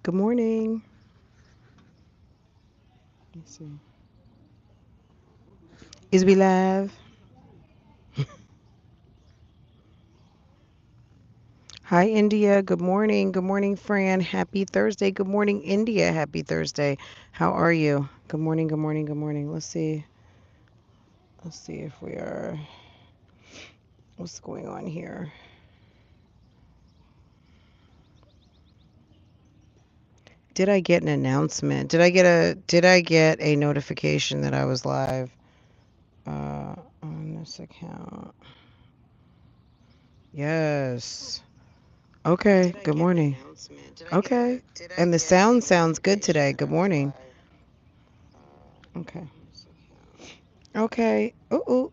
Good morning. Let's see. Is we live? Hi, India. Good morning. Good morning, Fran. Happy Thursday. Good morning, India. Happy Thursday. How are you? Good morning. Good morning. Good morning. Let's see. Let's see if we are. What's going on here? Did I get an announcement? Did I get a notification that I was live on this account? Yes. Okay. Good morning. Okay. And the sound sounds good today. Good morning. Okay. Okay. Ooh, ooh.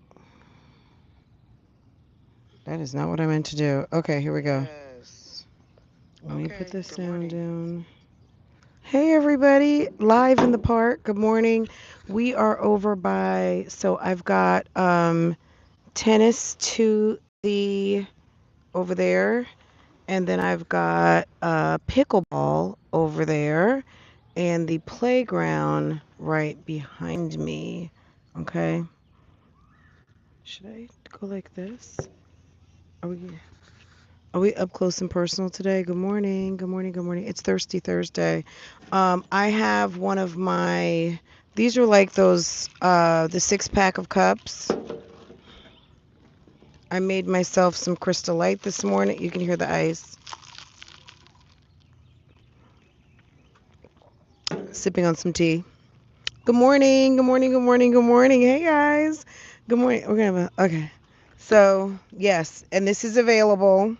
That is not what I meant to do. Okay, here we go. Let me put this sound down. Hey, everybody. Live in the park. Good morning. We are over by, so I've got tennis to the over there. And then I've got pickleball over there. And the playground right behind me. Okay. Should I go like this? Are we are we up close and personal today? Good morning. Good morning. Good morning. It's Thirsty Thursday. I have one of my these are like those the 6-pack of cups. I made myself some Crystal Light this morning. You can hear the ice. Sipping on some tea. Good morning. Good morning. Good morning. Good morning. Hey guys. Good morning. We're gonna have a okay. So yes, and this is available.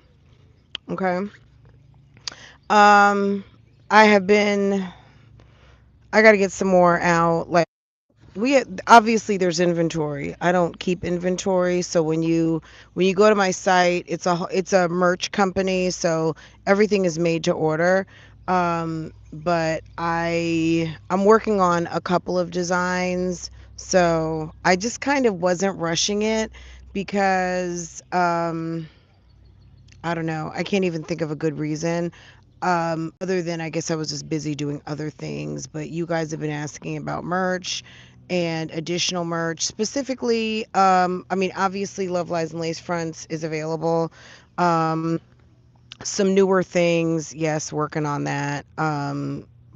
Okay. Um, I have been. I got to get some more out. Like obviously there's inventory. I don't keep inventory, so when you go to my site, it's a merch company, so everything is made to order. But I'm working on a couple of designs, so I just kind of wasn't rushing it because I don't know. I can't even think of a good reason. Other than I guess I was just busy doing other things, but you guys have been asking about merch and additional merch. Specifically, I mean, obviously Love Lies and Lace Fronts is available. Um, some newer things, yes, working on that.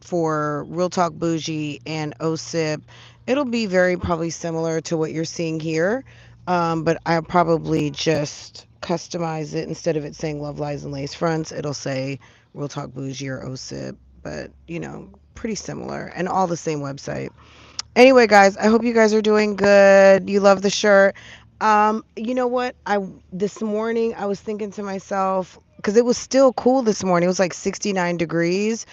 For Real Talk Bougie and OSIP, it'll be very probably similar to what you're seeing here. But I'll probably just customize it instead of it saying Love Lies and Lace Fronts, it'll say Real Talk Bougie or OSIP, but pretty similar and all the same website. Anyway, guys, I hope you guys are doing good. You love the shirt. You know what? I This morning I was thinking to myself because it was still cool this morning. It was like 69 degrees,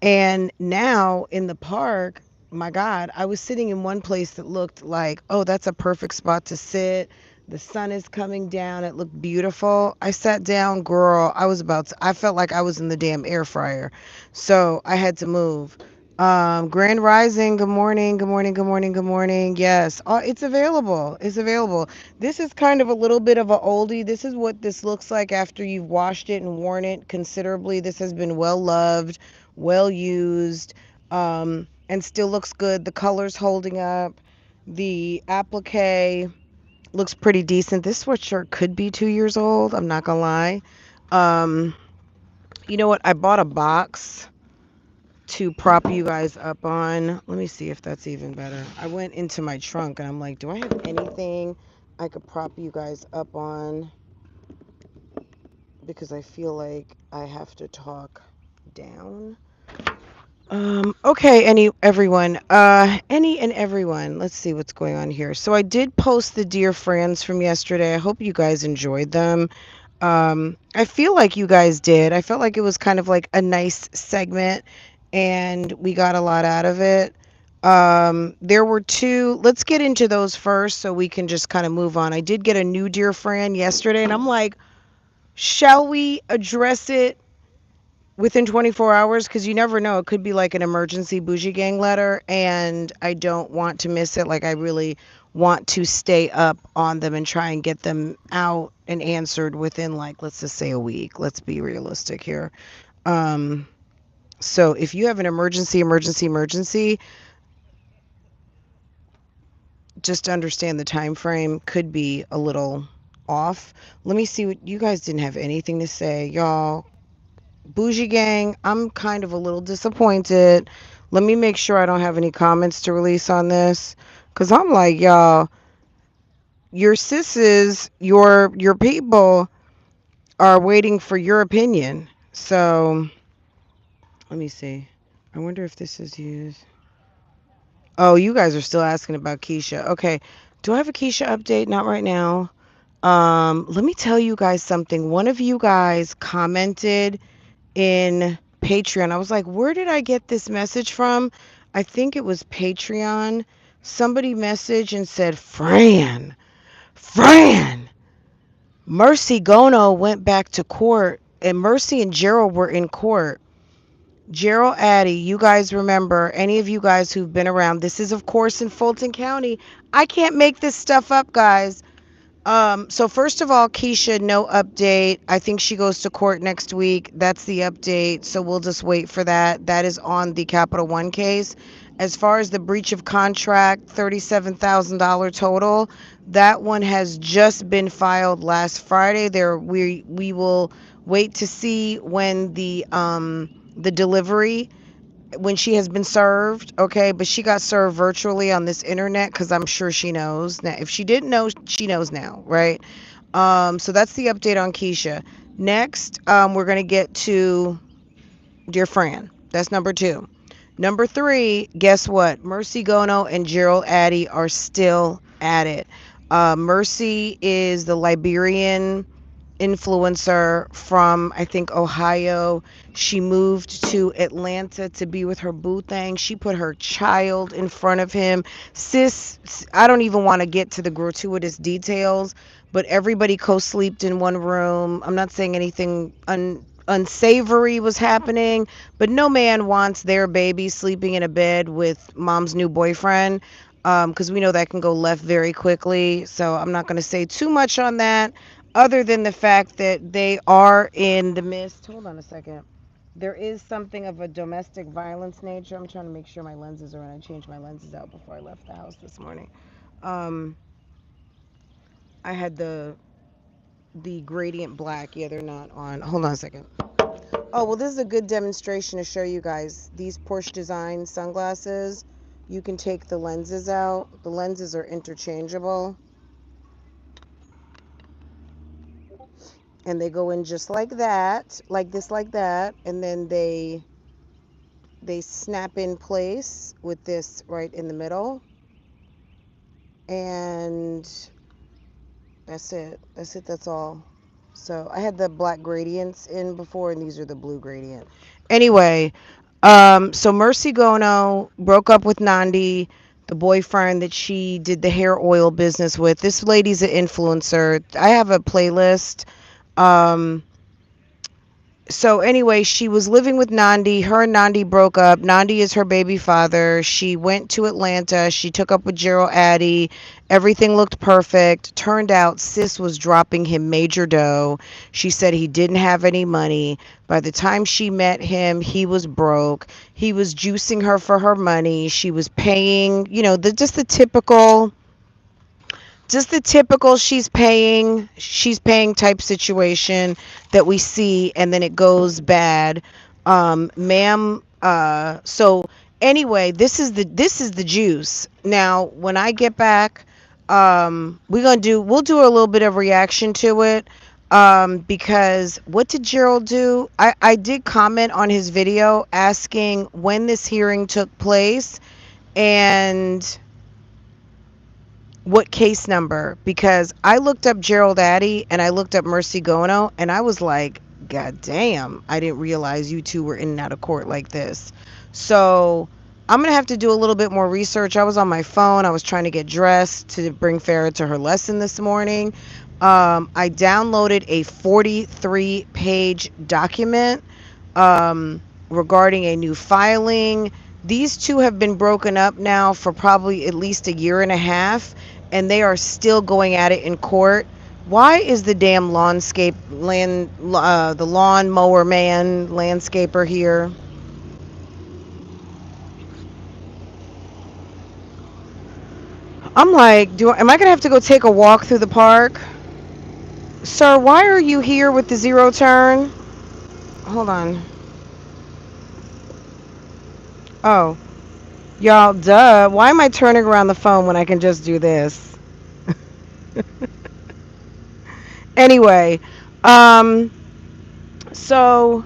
and now in the park, my God, I was sitting in one place that looked like, oh, that's a perfect spot to sit. The sun is coming down. It looked beautiful. I sat down, girl. I felt like I was in the damn air fryer. So I had to move. Grand Rising, good morning, good morning, good morning, good morning. Yes, it's available. It's available. This is kind of a little bit of a oldie. This is what this looks like after you've washed it and worn it considerably. This has been well loved, well used, and still looks good. The color's holding up. The applique looks pretty decent. This sweatshirt could be 2 years old. I'm not gonna lie. Um, you know what? I bought a box to prop you guys up on. Let me see if that's even better. I went into my trunk and I'm like, do I have anything I could prop you guys up on? Because I feel like I have to talk down. Okay, any and everyone. Let's see what's going on here. So I did post the Dear Friends from yesterday. I hope you guys enjoyed them. I feel like you guys did. I felt like it was kind of like a nice segment and we got a lot out of it. There were two. Let's get into those first so we can just kind of move on. I did get a new Dear Friend yesterday and I'm like, shall we address it within 24 hours? Because you never know. It could be like an emergency BougieGang letter, and I don't want to miss it. Like, I really want to stay up on them and try and get them out and answered within, like, let's just say a week. Let's be realistic here. Um, So if you have an emergency, just to understand the time frame could be a little off. Let me see what you guys didn't have anything to say, y'all. Bougie Gang, I'm kind of a little disappointed. Let me make sure I don't have any comments to release on this, cause I'm like, y'all, your sisses, your people are waiting for your opinion. So let me see. I wonder if this is used. Oh, you guys are still asking about Keisha. Okay. Do I have a Keisha update? Not right now. Let me tell you guys something. One of you guys commented in Patreon. I was like, where did I get this message from? I think it was Patreon. Somebody messaged and said, Fran, Mercy Gono went back to court, and Mercy and Gerald were in court. Gerald Addy, you guys remember, any of you guys who've been around, this is, of course, in Fulton County. I can't make this stuff up, guys. So first of all, Keisha, no update. I think she goes to court next week. That's the update. So we'll just wait for that. That is on the Capital One case. As far as the breach of contract, $37,000 total, that one has just been filed last Friday. We will wait to see when the delivery, when she has been served, okay, but she got served virtually on this internet, because I'm sure she knows now. If she didn't know, she knows now, right? So that's the update on Keisha. Next, we're going to get to Dear Fran. That's number 2. Number 3, guess what? Mercy Gono and Gerald Addy are still at it. Mercy is the Liberian influencer from, I think, Ohio. She moved to Atlanta to be with her boo thing. She put her child in front of him. Sis, I don't even want to get to the gratuitous details, but everybody co-sleeped in one room. I'm not saying anything unsavory was happening, but no man wants their baby sleeping in a bed with mom's new boyfriend, because we know that can go left very quickly. So I'm not going to say too much on that, other than the fact that they are in the midst. Hold on a second. There is something of a domestic violence nature. I'm trying to make sure my lenses are on. I changed my lenses out before I left the house this morning. Um, I had the gradient black. Yeah, they're not on. Hold on a second. Oh, well, this is a good demonstration to show you guys. These Porsche design sunglasses, you can take the lenses out. The lenses are interchangeable. And they go in just like that, like this, like that. And then they snap in place with this right in the middle. And that's it. That's all. So I had the black gradients in before, and these are the blue gradient. Anyway, so Mercy Gono broke up with Nandi, the boyfriend that she did the hair oil business with. This lady's an influencer. I have a playlist. Um, so anyway, she was living with Nandi. Her and Nandi broke up. Nandi is her baby father. She went to Atlanta. She took up with Gerald Addy. Everything looked perfect. Turned out Sis was dropping him major dough. She said he didn't have any money. By the time she met him, he was broke. He was juicing her for her money. She was paying, just the typical she's paying type situation that we see, and then it goes bad. Ma'am, so anyway, this is the juice. Now when I get back, we'll do a little bit of reaction to it, because what did Gerald do? I did comment on his video asking when this hearing took place and what case number, because I looked up Gerald Addy and I looked up Mercy Gono, and I was like, God damn, I didn't realize you two were in and out of court like this. So I'm gonna have to do a little bit more research. I was on my phone. I was trying to get dressed to bring Farah to her lesson this morning. I downloaded a 43-page document regarding a new filing. These two have been broken up now for probably at least a year and a half, and they are still going at it in court. Why is the damn the lawnmower man, landscaper here? I'm like, am I gonna have to go take a walk through the park? Sir, why are you here with the zero turn? Hold on. Oh, y'all, duh. Why am I turning around the phone when I can just do this? Anyway, um, so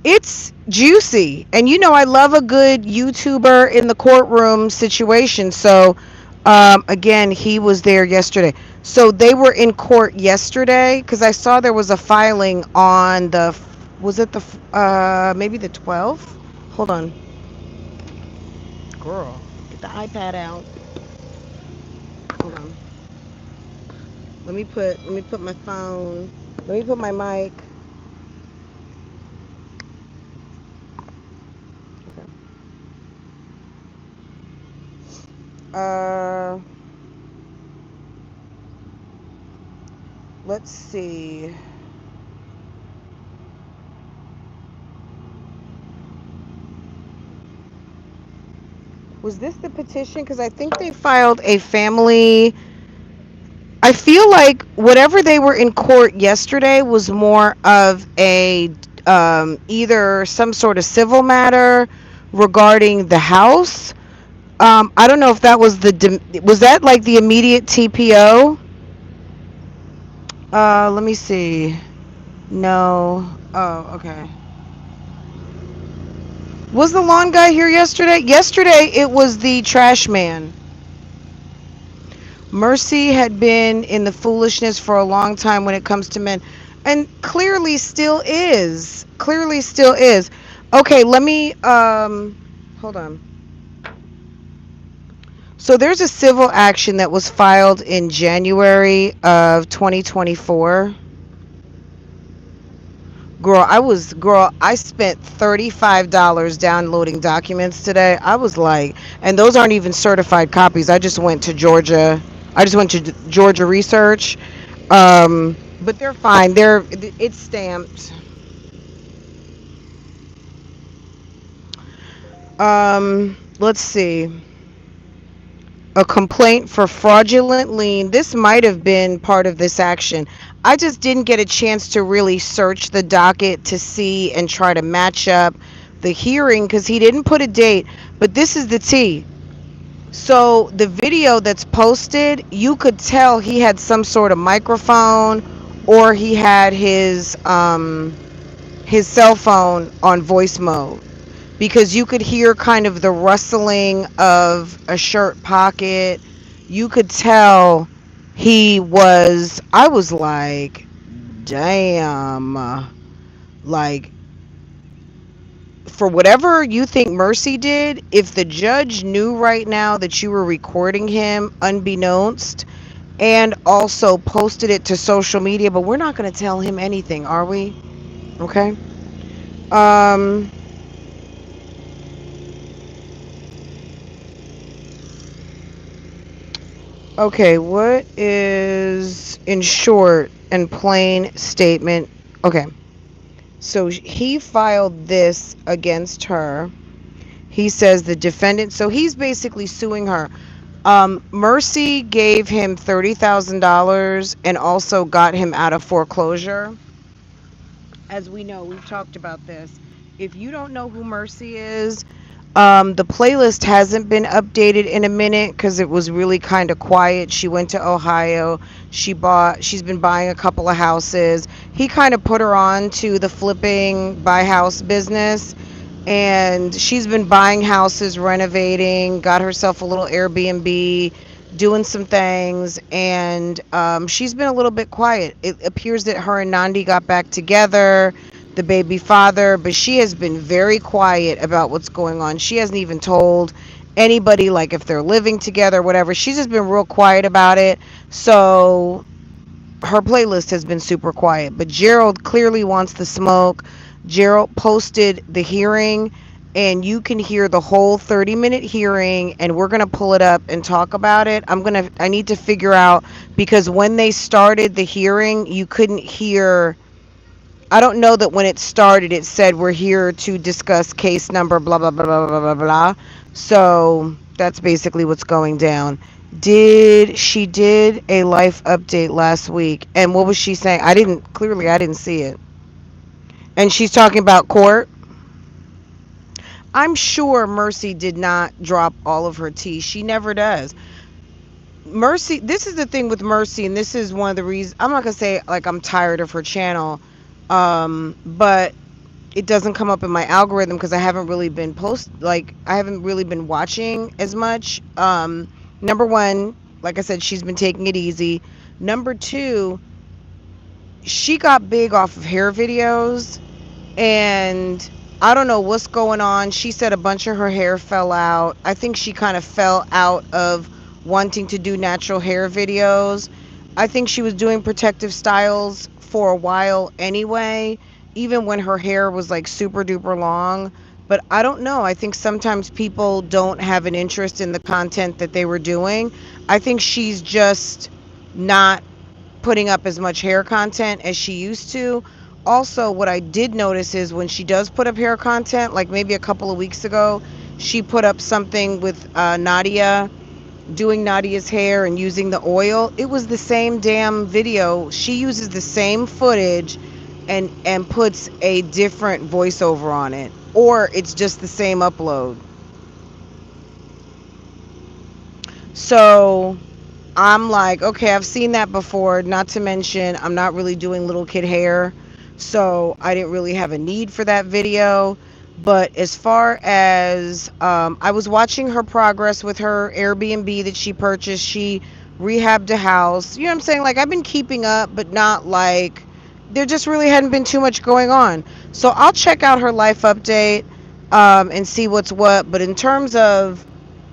it's juicy. And you know, I love a good YouTuber in the courtroom situation. So, again, he was there yesterday. So they were in court yesterday because I saw there was a filing on the, was it the, maybe the 12th? Hold on. Girl, get the iPad out. Hold on. Let me put my phone. Let me put my mic. Okay. Uh, let's see. Was this the petition? Because I think they filed a family. I feel like whatever they were in court yesterday was more of a either some sort of civil matter regarding the house. I don't know if that was was that like the immediate TPO? Let me see. No. Oh, okay. Was the lawn guy here yesterday? Yesterday it was the trash man. Mercy had been in the foolishness for a long time when it comes to men, and clearly still is. Clearly still is. Okay, let me hold on. So there's a civil action that was filed in January of 2024. Girl, I spent $35 downloading documents today. I was like, and those aren't even certified copies. I just went to Georgia. I just went to Georgia Research. But they're fine. It's stamped. Let's see. A complaint for fraudulent lien. This might have been part of this action. I just didn't get a chance to really search the docket to see and try to match up the hearing because he didn't put a date. But this is the tea. So the video that's posted, you could tell he had some sort of microphone or he had his cell phone on voice mode because you could hear kind of the rustling of a shirt pocket. You could tell I was like, damn. Like, for whatever you think Mercy did, if the judge knew right now that you were recording him unbeknownst and also posted it to social media, but we're not going to tell him anything, are we? Okay. Um, okay, what is in short and plain statement? Okay. So he filed this against her. He says the defendant, so he's basically suing her. Mercy gave him $30,000 and also got him out of foreclosure. As we know, we've talked about this. If you don't know who Mercy is, the playlist hasn't been updated in a minute because it was really kind of quiet. She went to Ohio. She's been buying a couple of houses. He kind of put her on to the flipping buy house business. And she's been buying houses, renovating, got herself a little Airbnb, doing some things, and she's been a little bit quiet. It appears that her and Nandi got back together, the baby father, but she has been very quiet about what's going on. She hasn't even told anybody, like, if they're living together, whatever. She's just been real quiet about it. So her playlist has been super quiet, but Gerald clearly wants the smoke. Gerald posted the hearing, and you can hear the whole 30-minute hearing, and we're going to pull it up and talk about it. I need to figure out, because when they started the hearing, you couldn't hear. I don't know that when it started it said we're here to discuss case number blah blah blah blah blah blah blah. So that's basically what's going down. She did a life update last week, and what was she saying? I didn't see it. And she's talking about court. I'm sure Mercy did not drop all of her tea. She never does. Mercy, this is the thing with Mercy, and this is one of the reasons I'm not gonna say like I'm tired of her channel, but it doesn't come up in my algorithm because I haven't really been watching as much. Number one, like I said, she's been taking it easy. Number two, she got big off of hair videos, and I don't know what's going on. She said a bunch of her hair fell out. I think she kind of fell out of wanting to do natural hair videos. I think she was doing protective styles for a while anyway, even when her hair was like super duper long. But I don't know. I think sometimes people don't have an interest in the content that they were doing. I think she's just not putting up as much hair content as she used to. Also, what I did notice is when she does put up hair content, like maybe a couple of weeks ago, she put up something with Nadia, doing Nadia's hair and using the oil. It was the same damn video. She uses the same footage and puts a different voiceover on it, or it's just the same upload. So I'm like, okay, I've seen that before. Not to mention, I'm not really doing little kid hair, so I didn't really have a need for that video. But as far as I was watching her progress with her Airbnb that she purchased, she rehabbed a house. You know what I'm saying? Like, I've been keeping up, but not like there just really hadn't been too much going on. So I'll check out her life update and see what's what. But in terms of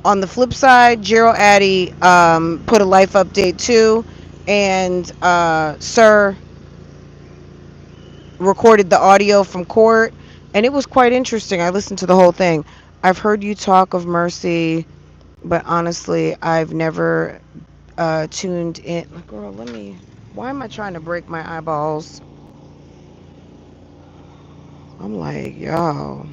on the flip side, Gerald Addy put a life update too, and Sir recorded the audio from court, and it was quite interesting. I listened to the whole thing. I've heard you talk of Mercy, but honestly, I've never tuned in. Girl, let me. Why am I trying to break my eyeballs? I'm like, yo.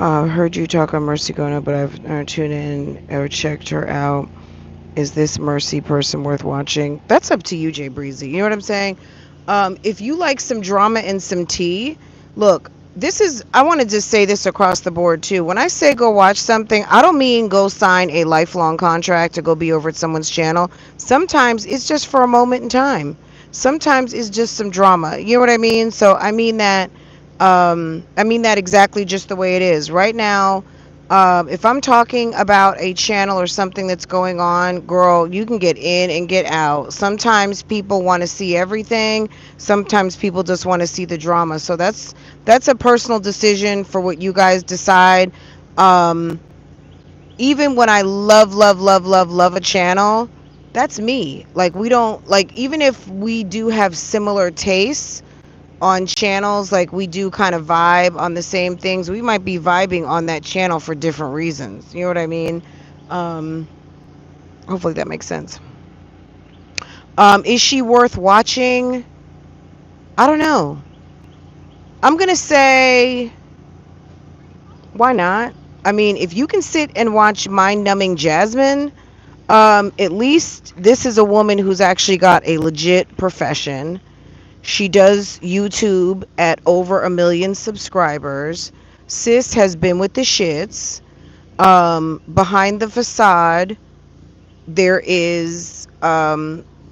Heard you talk on Mercy GONO, but I've never tuned in or checked her out. Is this Mercy person worth watching? That's up to you, Jay Breezy. You know what I'm saying? If you like some drama and some tea, look, I want to just say this across the board too. When I say go watch something, I don't mean go sign a lifelong contract to go be over at someone's channel. Sometimes it's just for a moment in time. Sometimes it's just some drama. You know what I mean? So I mean that exactly just the way it is. Right now, if I'm talking about a channel or something that's going on, girl, you can get in and get out. Sometimes people want to see everything. Sometimes people just want to see the drama. So that's a personal decision for what you guys decide. Um, Even when I love a channel, that's me. Like we don't like even if we do have similar tastes on channels, like we do kind of vibe on the same things, we might be vibing on that channel for different reasons. You know what I mean? um Hopefully that makes sense. Is she worth watching? I don't know. I'm gonna say why not. I mean, if you can sit and watch mind numbing Jasmine, at least this is a woman who's actually got a legit profession. She does YouTube at over 1 million subscribers. Sis has been with the shits. Behind the facade, there is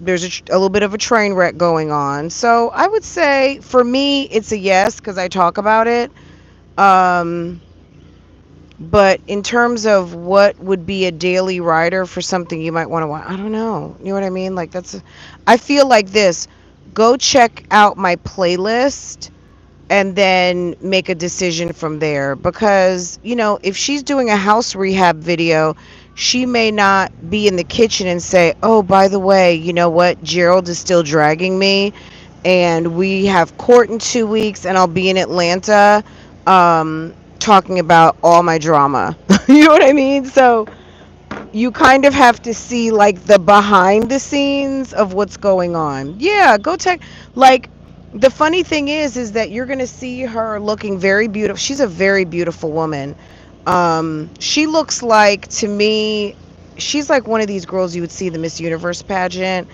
there's a little bit of a train wreck going on. So I would say for me, it's a yes because I talk about it. Um, but in terms of what would be a daily rider for something you might want to watch, I don't know. You know what I mean? Like I feel like this. Go check out my playlist and then make a decision from there, because if she's doing a house rehab video, she may not be in the kitchen and say, oh, by the way, you know what, Gerald is still dragging me and we have court in 2 weeks and I'll be in Atlanta talking about all my drama. You know what I mean? So you kind of have to see like the behind the scenes of what's going on. Yeah, go check. Like, The funny thing is that you're gonna see her looking very beautiful. She's a very beautiful woman. She looks like, to me, she's like one of these girls you would see in the Miss Universe pageant.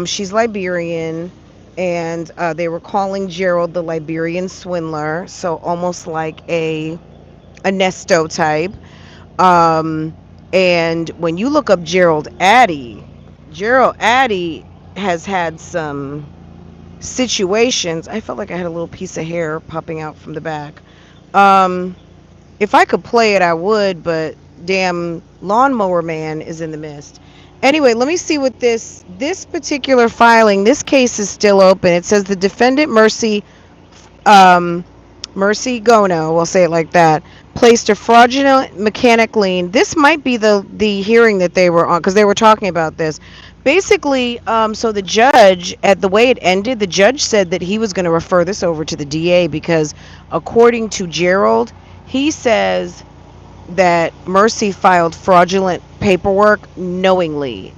She's Liberian, and they were calling Gerald the Liberian swindler, so almost like a Nesto type. Um, and when you look up Gerald Addy has had some situations. I felt like I had a little piece of hair popping out from the back. Um, if I could play it, I would, but damn, lawnmower man is in the mist. Anyway, let me see what this particular filing. This case is still open. It says the defendant um, Mercy Gono, we'll say it like that, placed a fraudulent mechanic lien. This might be the hearing that they were on, because they were talking about this. Basically, so the judge, at the way it ended, the judge said that he was going to refer this over to the DA because, according to Gerald, he says that Mercy filed fraudulent paperwork knowingly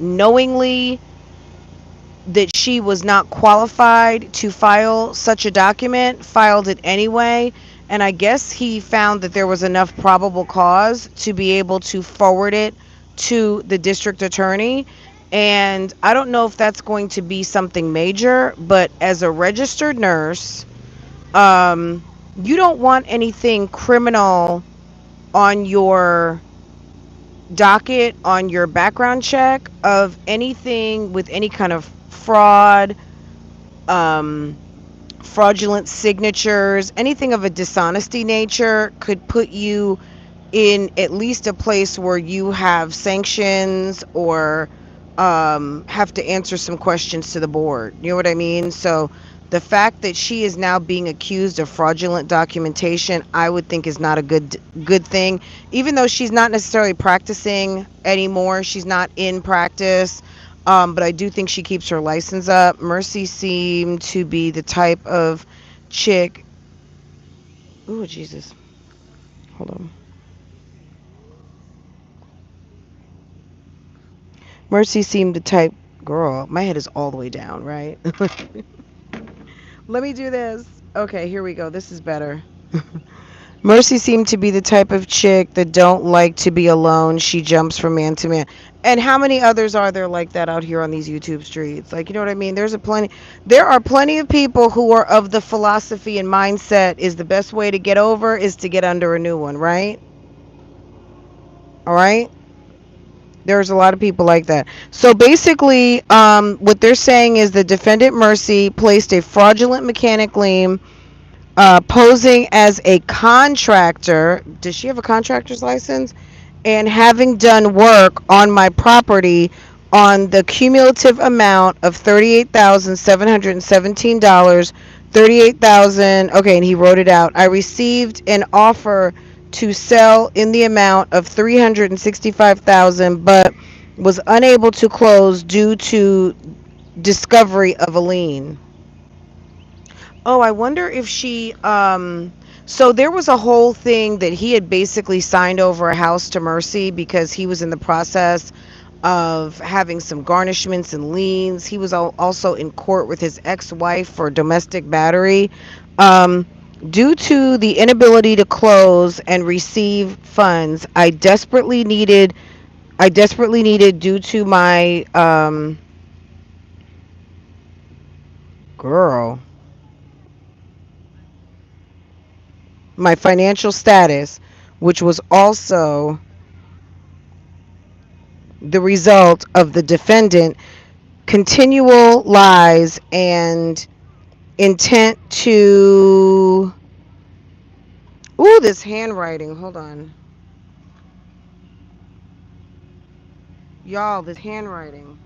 that she was not qualified to file such a document, filed it anyway, and I guess he found that there was enough probable cause to be able to forward it to the district attorney. And I don't know if that's going to be something major, but as a registered nurse, you don't want anything criminal on your docket, on your background check, of anything with any kind of fraud, um, fraudulent signatures, anything of a dishonesty nature could put you in at least a place where you have sanctions or have to answer some questions to the board. You know what I mean? So the fact that she is now being accused of fraudulent documentation, I would think is not a good thing. Even though she's not necessarily practicing anymore, she's not in practice. But I do think she keeps her license up. Mercy seemed to be the type of chick. Oh, Jesus. Hold on. Mercy seemed the type. Girl, my head is all the way down, right? Let me do this. Okay, here we go. This is better. Mercy seemed to be the type of chick that don't like to be alone. She jumps from man to man. And how many others are there like that out here on these YouTube streets? Like, you know what I mean? There are plenty of people who are of the philosophy and mindset is the best way to get over is to get under a new one, right? All right? There's a lot of people like that. So basically, what they're saying is the defendant Mercy placed a fraudulent mechanic lien, posing as a contractor. Does she have a contractor's license? And having done work on my property on the cumulative amount of $38,717. 38,000. Okay, and he wrote it out. I received an offer to sell in the amount of 365,000, but was unable to close due to discovery of a lien. Oh, I wonder if she so there was a whole thing that he had basically signed over a house to Mercy because he was in the process of having some garnishments and liens. He was also in court with his ex-wife for domestic battery. Um, Due to the inability to close and receive funds, I desperately needed due to my girl, my financial status, which was also the result of the defendant continual lies and intent to. Ooh, this handwriting. Hold on. Y'all, this handwriting.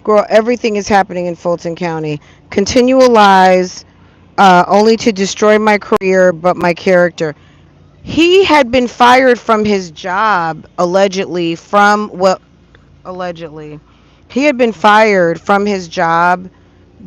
Girl, everything is happening in Fulton County. Continual lies, only to destroy my career, but my character. He had been fired from his job, allegedly, allegedly. He had been fired from his job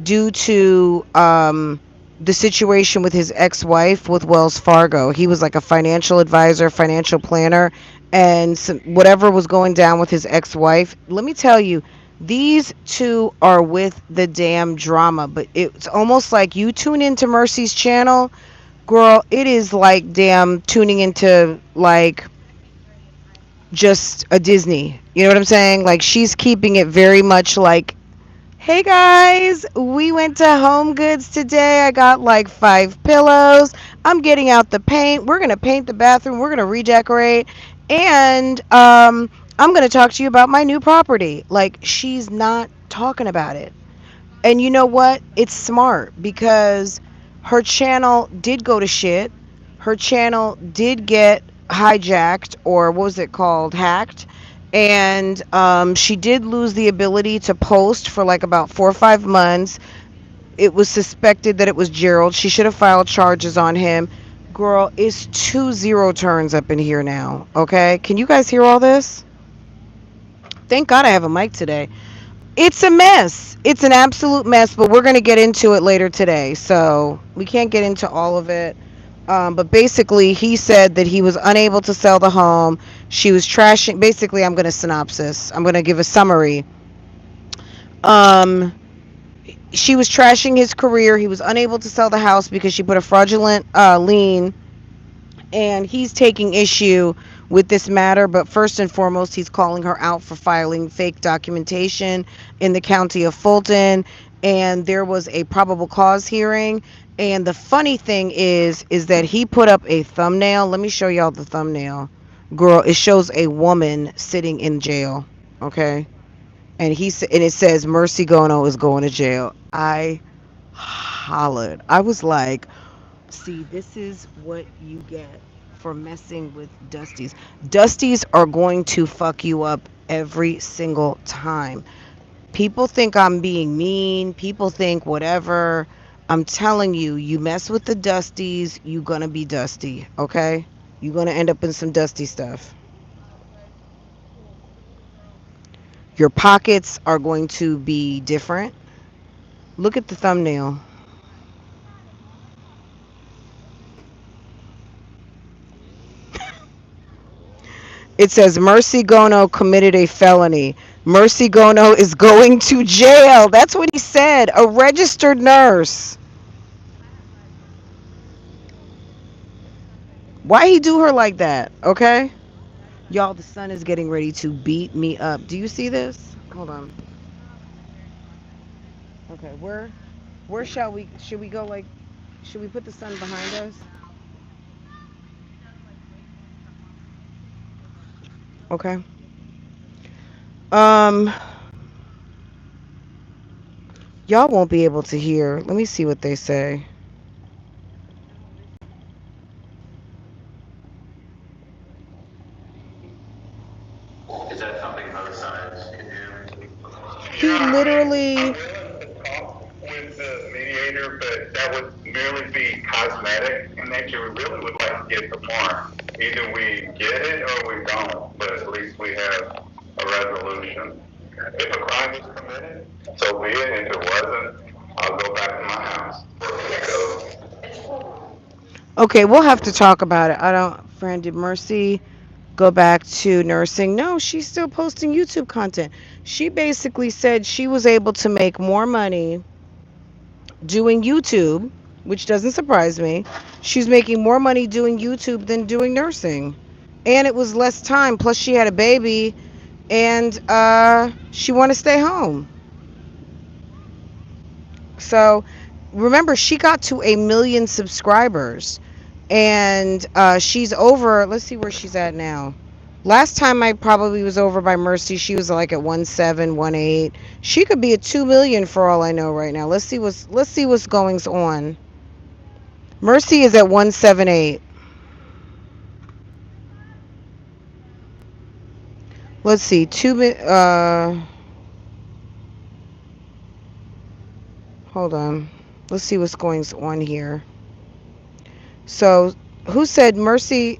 due to the situation with his ex-wife with Wells Fargo. He was like a financial advisor, financial planner, and whatever was going down with his ex-wife. Let me tell you, These two are with the damn drama, but it's almost like you tune into Mercy's channel, girl. It is like damn tuning into like just a Disney. You know what I'm saying? Like she's keeping it very much like, hey guys, we went to Home Goods today. I got like 5 pillows. I'm getting out the paint. We're gonna paint the bathroom. We're gonna redecorate, and I'm gonna talk to you about my new property. Like she's not talking about it. And you know what? It's smart because her channel did go to shit. Her channel did get hijacked, or what was it called? Hacked. And she did lose the ability to post for like about 4 or 5 months. It was suspected that it was Gerald. She should have filed charges on him. Girl, it's 2 0 turns up in here now. Okay? Can you guys hear all this? Thank God I have a mic today. It's a mess. It's an absolute mess, but we're going to get into it later today. So we can't get into all of it. But basically, he said that he was unable to sell the home. She was trashing. Basically, I'm going to synopsis. I'm going to give a summary. Um, she was trashing his career. He was unable to sell the house because she put a fraudulent lien, and he's taking issue with this matter. But first and foremost, he's calling her out for filing fake documentation in the county of Fulton. And there was a probable cause hearing. And the funny thing is that he put up a thumbnail. Let me show y'all the thumbnail. Girl, it shows a woman sitting in jail. Okay. And and it says Mercy Gono is going to jail. I hollered. I was like, see, this is what you get for messing with Dusties. Dusties are going to fuck you up every single time. People think I'm being mean. People think whatever. I'm telling you, you mess with the Dusties, you're going to be dusty, okay? You're going to end up in some dusty stuff. Your pockets are going to be different. Look at the thumbnail. It says Mercy Gono committed a felony. Mercy Gono is going to jail. That's what he said. A registered nurse. Why he do her like that? Okay? Y'all, the sun is getting ready to beat me up. Do you see this? Hold on. Okay, where shall we should we go like should we put the sun behind us? Okay. Um y'all won't be able to hear. Let me see what they say. Is that something both sides can do? He literally. With the mediator, but that would merely be cosmetic in nature. We really would like to get the farm. Either we get it or we don't, but at least we have a resolution. If a crime was committed, so be it. If it wasn't, I'll go back to my house. Okay, we'll have to talk about it. I don't. Fran, did Mercy go back to nursing? No, she's still posting YouTube content. She basically said she was able to make more money doing YouTube, which doesn't surprise me. She's making more money doing YouTube than doing nursing. And it was less time. Plus, she had a baby, and she wanted to stay home. So, remember, she got to 1 million subscribers, and she's over. Let's see where she's at now. Last time I probably was over by Mercy, she was like at 1.7, 1.8. She could be at 2 million for all I know right now. Let's see what's going on. Mercy is at 178. Let's see, hold on. Let's see what's going on here. So, who said Mercy?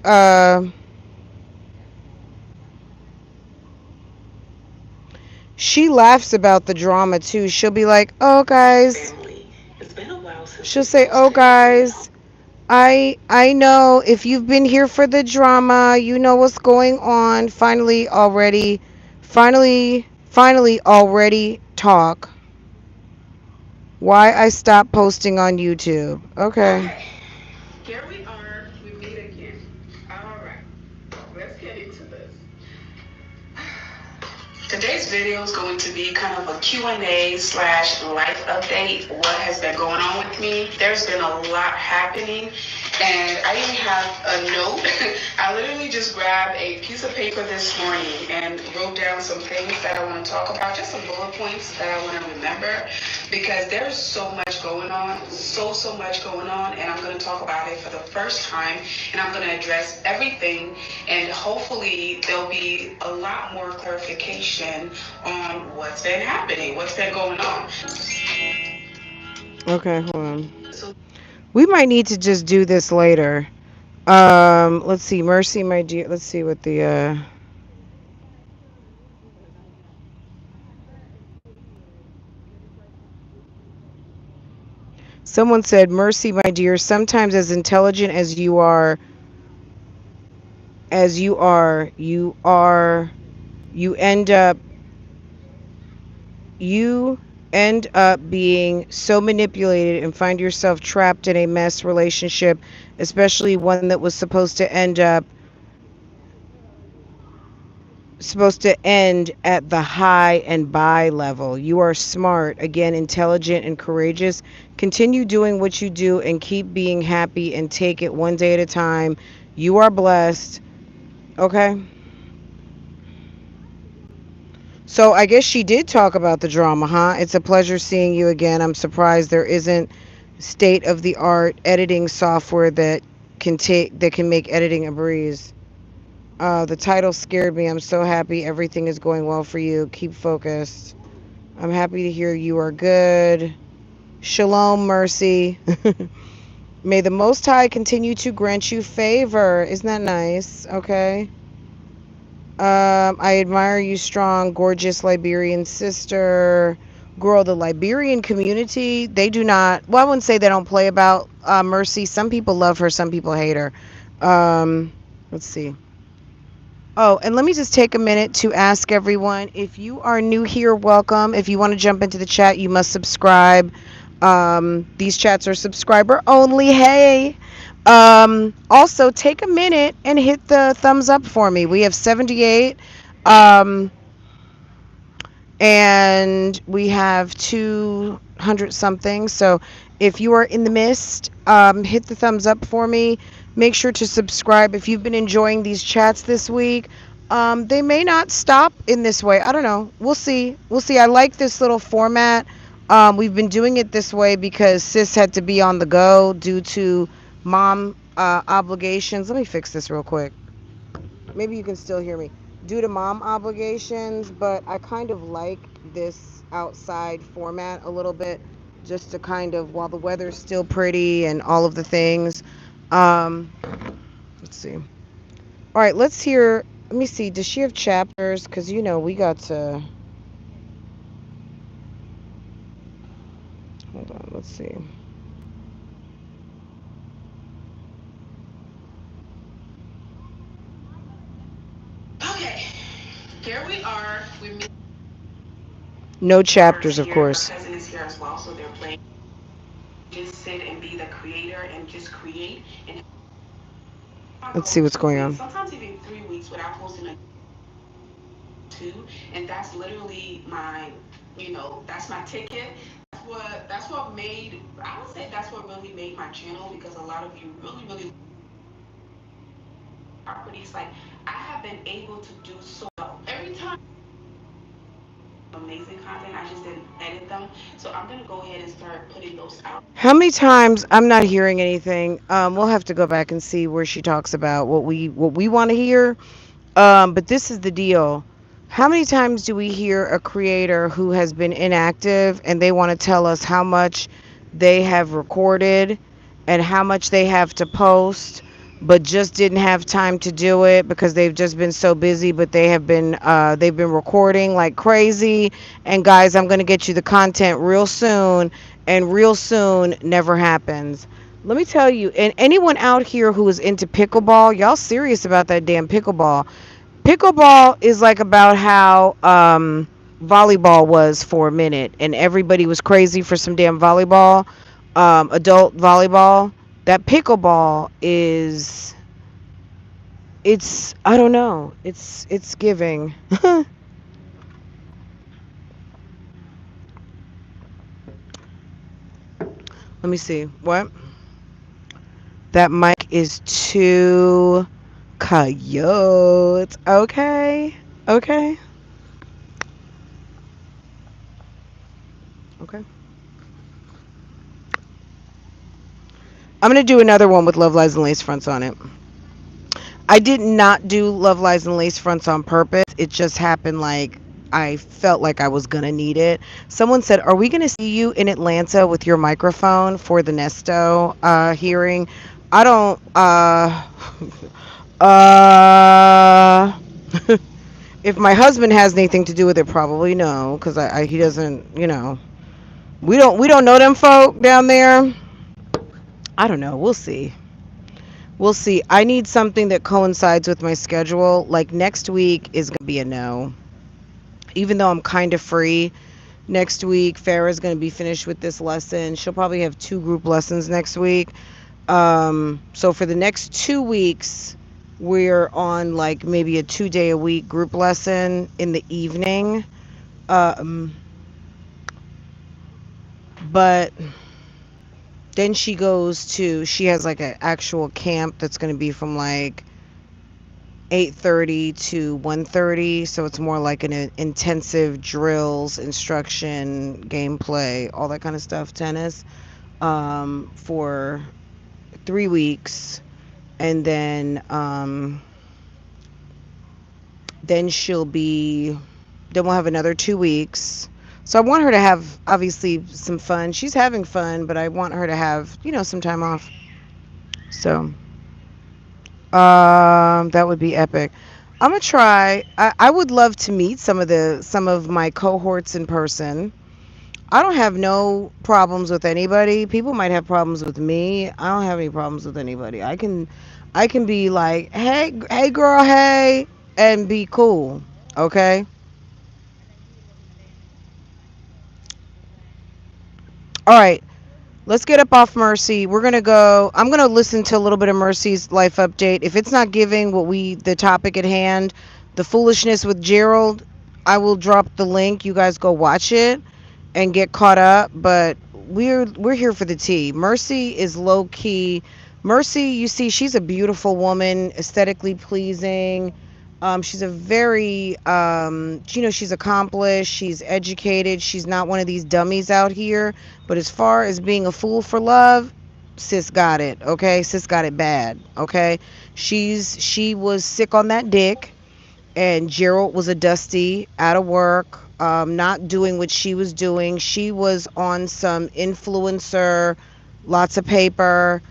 She laughs about the drama too. She'll be like, "Oh, guys." She'll say, "Oh, guys, I know if you've been here for the drama, you know what's going on. Finally, Finally, already talk. Why I stopped posting on YouTube. Okay. Here we are. We meet again. All right. Let's get into this. Today's video is going to be kind of a Q&A slash life update. What has been going on with me? There's been a lot happening, and I even have a note. I literally just grabbed a piece of paper this morning and wrote down some things that I want to talk about, just some bullet points that I want to remember, because there's so much going on, so much going on, and I'm going to talk about it for the first time, and I'm going to address everything, and hopefully there'll be a lot more clarification on what's been happening, what's been going on. Okay, hold on. We might need to just do this later. Let's see, Mercy, my dear. Let's see what the Someone said, Mercy, my dear, sometimes as intelligent as you are, you end up you end up being so manipulated and find yourself trapped in a mess relationship, especially one that was supposed to end at the high and by level. You are smart, again, intelligent and courageous. Continue doing what you do and keep being happy and take it one day at a time. You are blessed. Okay. So I guess she did talk about the drama, huh? It's a pleasure seeing you again. I'm surprised there isn't state of the art editing software that can make editing a breeze. The title scared me. I'm so happy everything is going well for you. Keep focused. I'm happy to hear you are good. Shalom, Mercy. May the Most High continue to grant you favor. Isn't that nice? Okay. I admire you, strong, gorgeous Liberian sister. Girl, the Liberian community, they do not, well, I wouldn't say they don't play about Mercy. Some people love her, some people hate her. Let's see. Oh, and let me just take a minute to ask everyone, if you are new here, welcome. If you want to jump into the chat, you must subscribe. These chats are subscriber only. Hey. Also, take a minute and hit the thumbs up for me. We have 78. And we have 200 something. So if you are in the midst, hit the thumbs up for me. Make sure to subscribe if you've been enjoying these chats this week. They may not stop in this way. I don't know. We'll see. We'll see. I like this little format. We've been doing it this way because sis had to be on the go due to mom obligations. Let me fix this real quick. Maybe you can still hear me. Due to mom obligations, but I kind of like this outside format a little bit, just to kind of, while the weather's still pretty and all of the things. Um, let's see. All right, let's hear. Let me see. Does she have chapters? Because, you know, we got to. Hold on. Let's see. Okay. Here we are. No chapters, of course. My cousin is here as well, so they're playing. Just sit and be the creator and just create. And let's see what's going on. Sometimes even 3 weeks without posting a two, and that's literally my, that's my ticket. That's what made. I would say that's what really made my channel, because a lot of you really properties. Like, I have been able to do so well. Every time amazing content, I just didn't edit them. So I'm gonna go ahead and start putting those out. How many times? I'm not hearing anything. We'll have to go back and see where she talks about what we want to hear. But this is the deal. How many times do we hear a creator who has been inactive and they want to tell us how much they have recorded and how much they have to post, but just didn't have time to do it because they've just been so busy, but they've been recording like crazy. And guys, I'm going to get you the content real soon, and real soon never happens. Let me tell you, and anyone out here who is into pickleball, y'all serious about that damn pickleball. Pickleball is like about how volleyball was for a minute, and everybody was crazy for some damn volleyball, adult volleyball. That pickleball is, it's, I don't know, it's giving. Let me see. What? That mic is too coyote. Okay. Okay. Okay. I'm gonna do another one with Love Lies and Lace Fronts on it. I did not do Love Lies and Lace Fronts on purpose. It just happened, like I felt like I was gonna need it. Someone said, "Are we gonna see you in Atlanta with your microphone for the Nesto hearing?" I don't. Uh. If my husband has anything to do with it, probably no, because he doesn't. We don't know them folk down there. I don't know. We'll see. We'll see. I need something that coincides with my schedule. Like next week is gonna be a no. Even though I'm kind of free next week, Farrah's gonna be finished with this lesson. She'll probably have 2 group lessons next week. So for the next 2 weeks, we're on like maybe a 2-day a week group lesson in the evening. Um, but then she has like an actual camp that's going to be from like 8:30 to 1:30, so it's more like an intensive drills, instruction, gameplay, all that kind of stuff, tennis, for 3 weeks. And then she'll be then we'll have another 2 weeks. So I want her to have obviously some fun. She's having fun, but I want her to have, some time off. So that would be epic. I'm gonna try. I would love to meet some of my cohorts in person. I don't have no problems with anybody. People might have problems with me. I don't have any problems with anybody. I can be like, hey girl, hey, and be cool. Okay? All right. Let's get up off Mercy. I'm gonna listen to a little bit of Mercy's life update. If it's not giving the topic at hand, the foolishness with Gerald, I will drop the link. You guys go watch it and get caught up. But we're here for the tea. Mercy is low key. Mercy, you see, she's a beautiful woman, aesthetically pleasing. She's a very, she's accomplished. She's educated. She's not one of these dummies out here. But as far as being a fool for love, sis got it. Okay, sis got it bad. Okay, she was sick on that dick, and Gerald was a dusty, out of work, not doing what she was doing. She was on some influencer, lots of paper,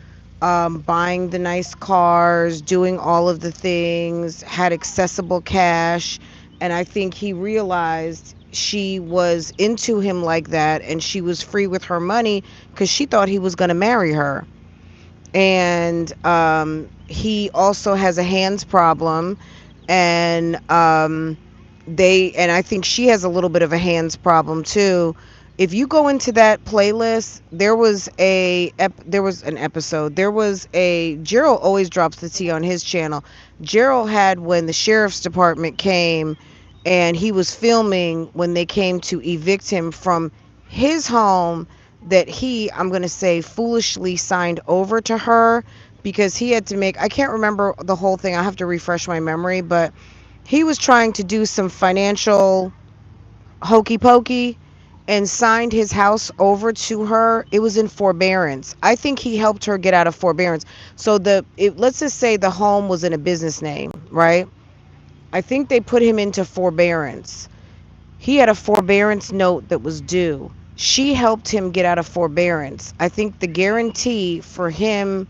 buying the nice cars, doing all of the things, had accessible cash. And I think he realized she was into him like that, and she was free with her money because she thought he was going to marry her. And he also has a hands problem, and I think she has a little bit of a hands problem too. If you go into that playlist, there was an episode. There was a Gerald always drops the tea on his channel. Gerald had when the sheriff's department came, and he was filming when they came to evict him from his home that I'm going to say, foolishly signed over to her, because he had to make, I can't remember the whole thing. I have to refresh my memory, but he was trying to do some financial hokey pokey and signed his house over to her. It was in forbearance. I think he helped her get out of forbearance. So let's just say the home was in a business name, right? I think they put him into forbearance. He had a forbearance note that was due. She helped him get out of forbearance. I think the guarantee for him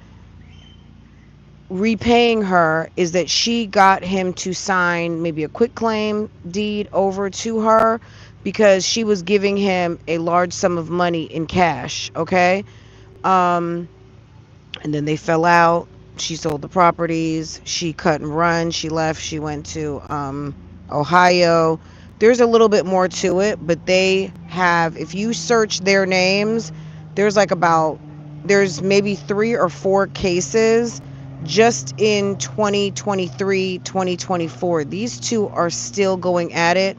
repaying her is that she got him to sign maybe a quitclaim deed over to her, because she was giving him a large sum of money in cash. Okay. And then they fell out. She sold the properties. She cut and run. She left. She went to Ohio. There's a little bit more to it, but they have, if you search their names, there's like about, there's maybe 3 or 4 cases just in 2023, 2024. These two are still going at it.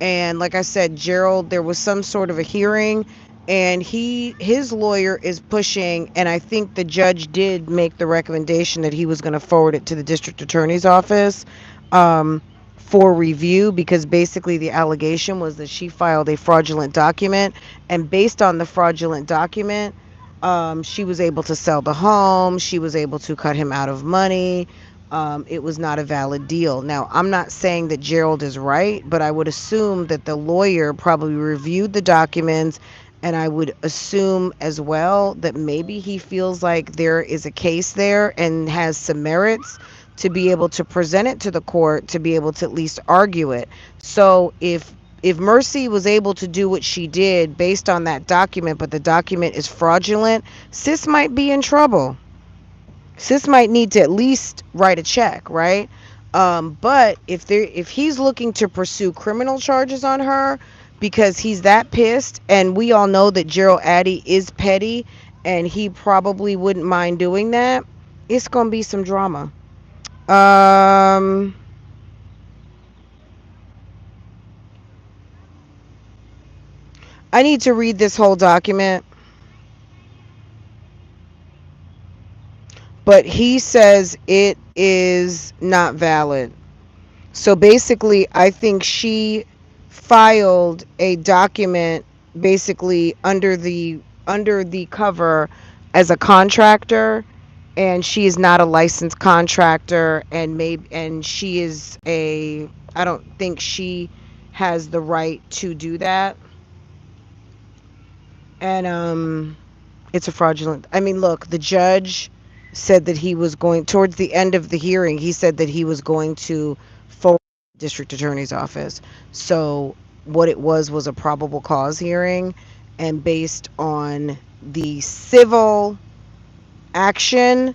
And like I said, Gerald, there was some sort of a hearing, and his lawyer is pushing, and I think the judge did make the recommendation that he was going to forward it to the district attorney's office um, for review, because basically the allegation was that she filed a fraudulent document, and based on the fraudulent document, she was able to sell the home, she was able to cut him out of money. It was not a valid deal. Now, I'm not saying that Gerald is right, but I would assume that the lawyer probably reviewed the documents, and I would assume as well that maybe he feels like there is a case there and has some merits to be able to present it to the court, to be able to at least argue it. So if Mercy was able to do what she did based on that document, but the document is fraudulent, sis might be in trouble. Sis might need to at least write a check, right? But if he's looking to pursue criminal charges on her because he's that pissed, and we all know that Gerald Addy is petty, and he probably wouldn't mind doing that, it's gonna be some drama. Um, I need to read this whole document, but he says it is not valid. So basically, I think she filed a document basically under the cover as a contractor, and she is not a licensed contractor, and she is a, I don't think she has the right to do that. And it's a fraudulent. I mean, look, the judge said that he was going, towards the end of the hearing, he said that he was going to forward the district attorney's office. So what it was a probable cause hearing, and based on the civil action,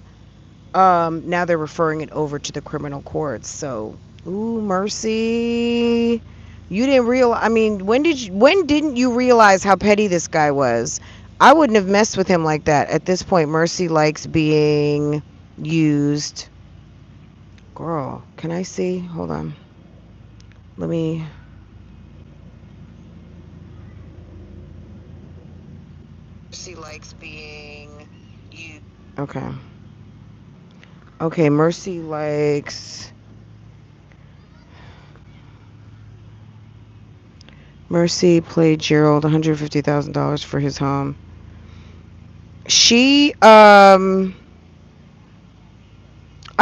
now they're referring it over to the criminal courts. So, ooh, Mercy, you didn't realize. I mean, when didn't you realize how petty this guy was? I wouldn't have messed with him like that. At this point, Mercy likes being used. Girl, can I see? Hold on. Let me. Mercy likes being used. Okay. Okay, Mercy likes. Mercy played Gerald $150,000 for his home. She, I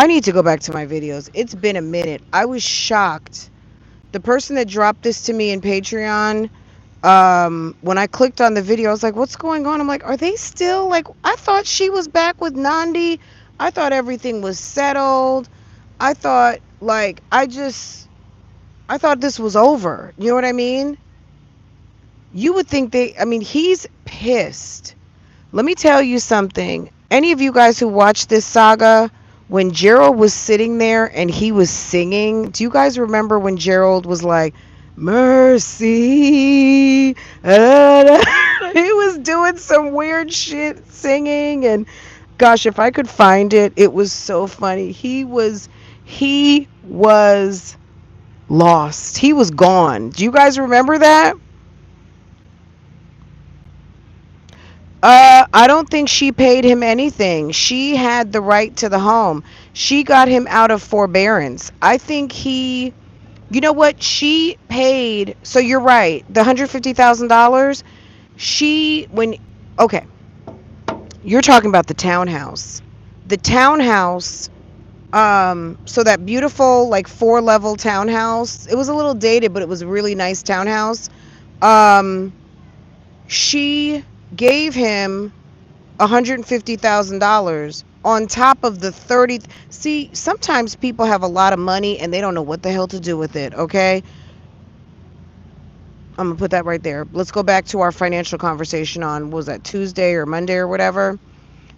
need to go back to my videos. It's been a minute. I was shocked. The person that dropped this to me in Patreon, when I clicked on the video, I was like, what's going on? I'm like, are they still, like, I thought she was back with Nandi. I thought everything was settled. I thought, like, I thought this was over. You know what I mean? You would think I mean, he's pissed. Let me tell you something. Any of you guys who watched this saga, when Gerald was sitting there and he was singing, do you guys remember when Gerald was like, Mercy? He was doing some weird shit singing, and gosh, if I could find it, it was so funny. He was lost. He was gone. Do you guys remember that? I don't think she paid him anything. She had the right to the home. She got him out of forbearance. I think you know what? She paid. So you're right. The $150,000. Okay, you're talking about the townhouse. The townhouse, so that beautiful, like, 4-level townhouse. It was a little dated, but it was a really nice townhouse. Um, she gave him $150,000 on top of the 30. See, sometimes people have a lot of money and they don't know what the hell to do with it, okay? I'm gonna put that right there. Let's go back to our financial conversation on, what was that, Tuesday or Monday or whatever?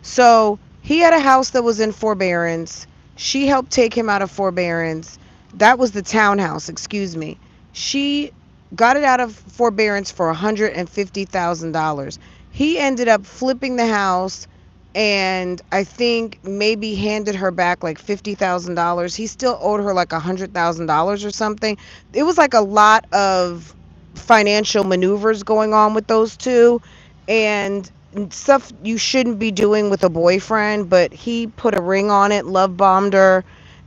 So he had a house that was in forbearance. She helped take him out of forbearance. That was the townhouse, excuse me. She got it out of forbearance for $150,000. He ended up flipping the house, and I think maybe handed her back like $50,000. He still owed her like $100,000 or something. It was like a lot of financial maneuvers going on with those two, and stuff you shouldn't be doing with a boyfriend. But he put a ring on it, love bombed her,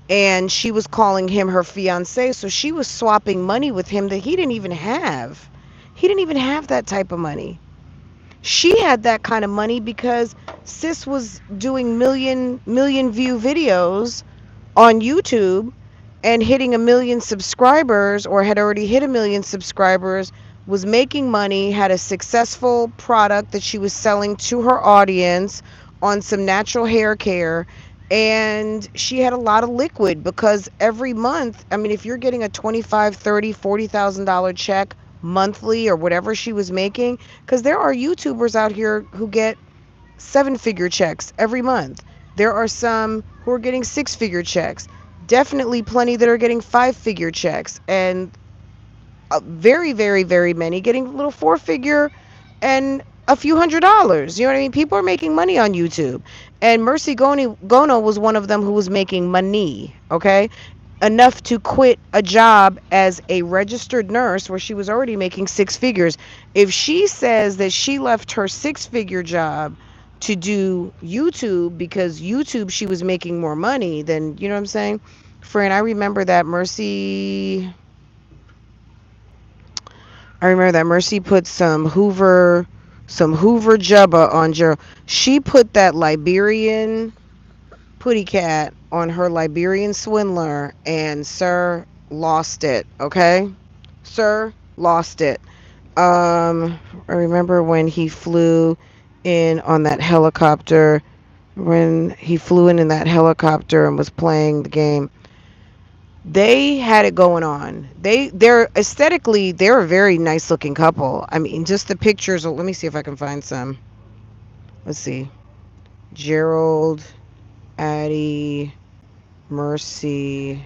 and she was calling him her fiance, so she was swapping money with him that he didn't even have. He didn't even have that type of money. She had that kind of money because sis was doing million view videos on YouTube and hitting 1 million subscribers, or had already hit 1 million subscribers, was making money, had a successful product that she was selling to her audience on some natural hair care, and she had a lot of liquid because every month, I mean, if you're getting a 25, 30, $40,000 check monthly or whatever she was making, because there are YouTubers out here who get 7-figure checks every month. There are some who are getting 6-figure checks. Definitely plenty that are getting 5-figure checks, and very, very, very many getting little 4-figure and a few $100s. You know what I mean? People are making money on YouTube. And Mercy Gono was one of them who was making money, okay? Enough to quit a job as a registered nurse where she was already making 6 figures. If she says that she left her 6-figure job to do YouTube because YouTube she was making more money, then you know what I'm saying? Fran, I remember that Mercy put some Hoover Jubba on Gerald. She put that Liberian putty cat on her Liberian swindler, and Sir lost it. Okay, Sir lost it. I remember when he flew in on that helicopter. When he flew in that helicopter and was playing the game, they had it going on. They're aesthetically, they're a very nice looking couple. I mean, just the pictures. Let me see if I can find some. Let's see. Gerald, Addie, Mercy,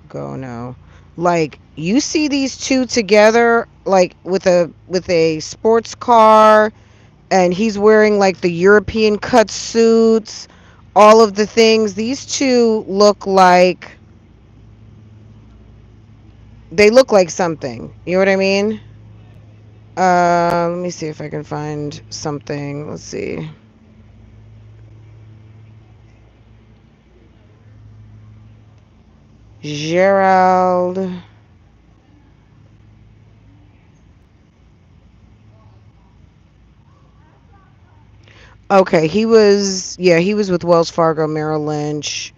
Gono. Like, you see these two together, like with a sports car, and he's wearing like the European cut suits, all of the things. These two look like, they look like something. You know what I mean? Let me see if I can find something. Let's see. Gerald. Okay, he was with Wells Fargo, Merrill Lynch.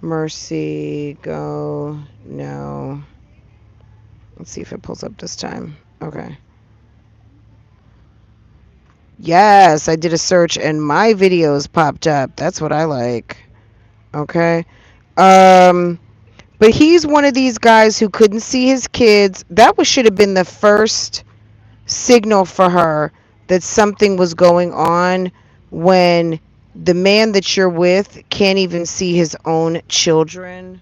Mercy, go, no. Let's see if it pulls up this time. Okay. Yes, I did a search and my videos popped up. That's what I like. Okay. Um, but he's one of these guys who couldn't see his kids. That was should have been the first signal for her that something was going on, when the man that you're with can't even see his own children,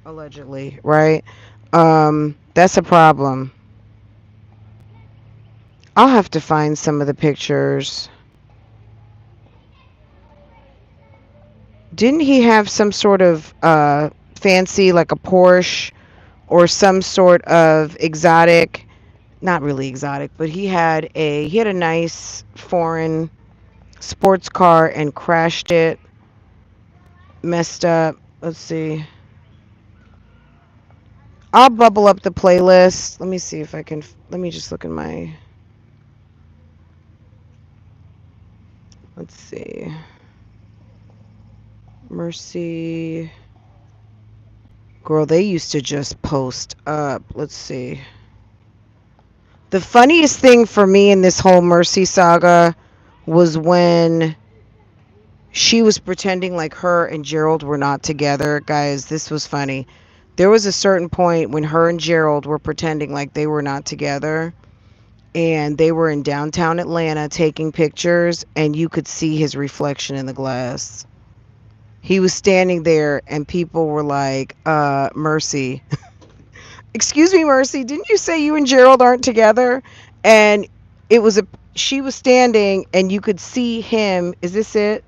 allegedly, right? That's a problem. I'll have to find some of the pictures. Didn't he have some sort of fancy, like a Porsche or some sort of exotic, not really exotic, but he had a nice foreign sports car and crashed it, messed up. Let's see. I'll bubble up the playlist. Let me see if I can. Let me just look in my. Let's see. Mercy. Girl, they used to just post up. Let's see. The funniest thing for me in this whole Mercy saga was when she was pretending like her and Gerald were not together. Guys, this was funny. There was a certain point when her and Gerald were pretending like they were not together, and they were in downtown Atlanta taking pictures, and you could see his reflection in the glass. He was standing there and people were like, Mercy. Excuse me, Mercy, didn't you say you and Gerald aren't together? And it was a she was standing and you could see him. Is this it?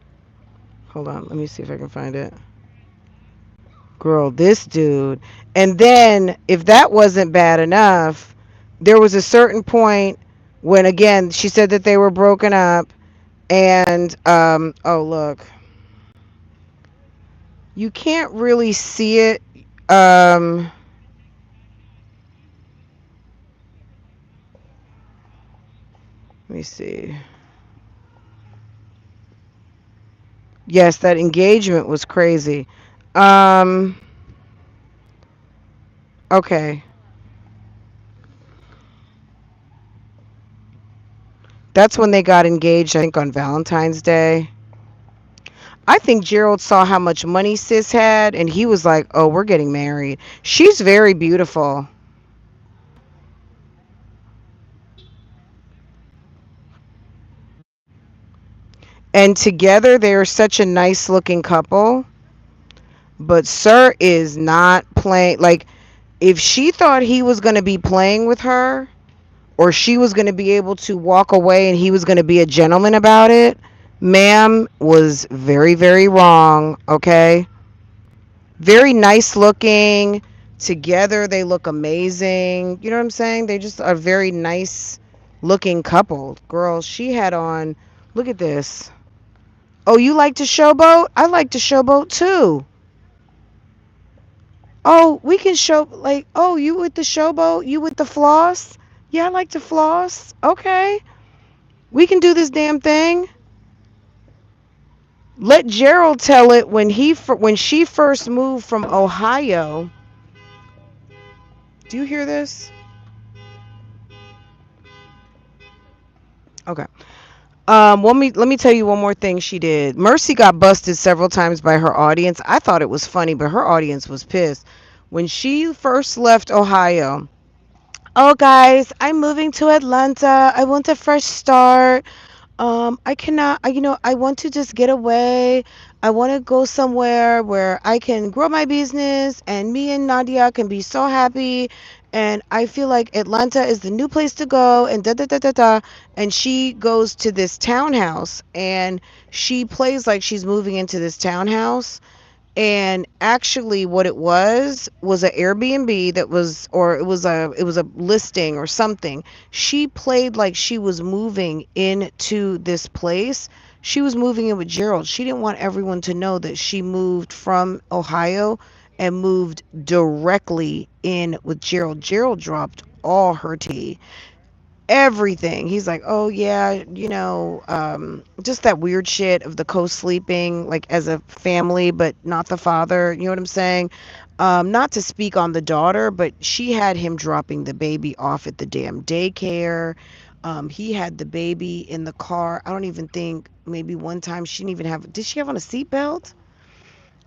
Hold on, let me see if I can find it. Girl, this dude. And then if that wasn't bad enough, there was a certain point when again she said that they were broken up and oh look. You can't really see it. Let me see. Yes, that engagement was crazy. Um, okay. That's when they got engaged, I think on Valentine's Day. I think Gerald saw how much money sis had and he was like, "Oh, we're getting married." She's very beautiful. And together they're such a nice looking couple, but Sir is not playing like if she thought he was going to be playing with her or she was going to be able to walk away and he was going to be a gentleman about it, ma'am was very, very wrong, okay? Very nice looking. Together, they look amazing. You know what I'm saying? They just are very nice looking couple. Girl, she had on, look at this. Oh, you like to showboat? I like to showboat too. Oh, we can show, like, oh, you with the showboat? You with the floss? Yeah, I like to floss. Okay. We can do this damn thing. Let Gerald tell it when when she first moved from Ohio. Do you hear this? Okay. Let me tell you one more thing she did. Mercy got busted several times by her audience. I thought it was funny, but her audience was pissed. When she first left Ohio, oh guys, I'm moving to Atlanta. I want a fresh start. I cannot, I want to just get away. I want to go somewhere where I can grow my business and me and Nadia can be so happy. And I feel like Atlanta is the new place to go and da da da da da. And she goes to this townhouse and she plays like she's moving into this townhouse and actually what it was an Airbnb that was or it was a listing or something. She played like she was moving into this place. She was moving in with Gerald. She didn't want everyone to know that she moved from Ohio and moved directly in with Gerald. Gerald dropped all her tea, everything. He's like, oh yeah, just that weird shit of the co-sleeping, like as a family, but not the father. You know what I'm saying? Not to speak on the daughter, but she had him dropping the baby off at the damn daycare. He had the baby in the car. I don't even think maybe one time she didn't even have. Did she have on a seatbelt?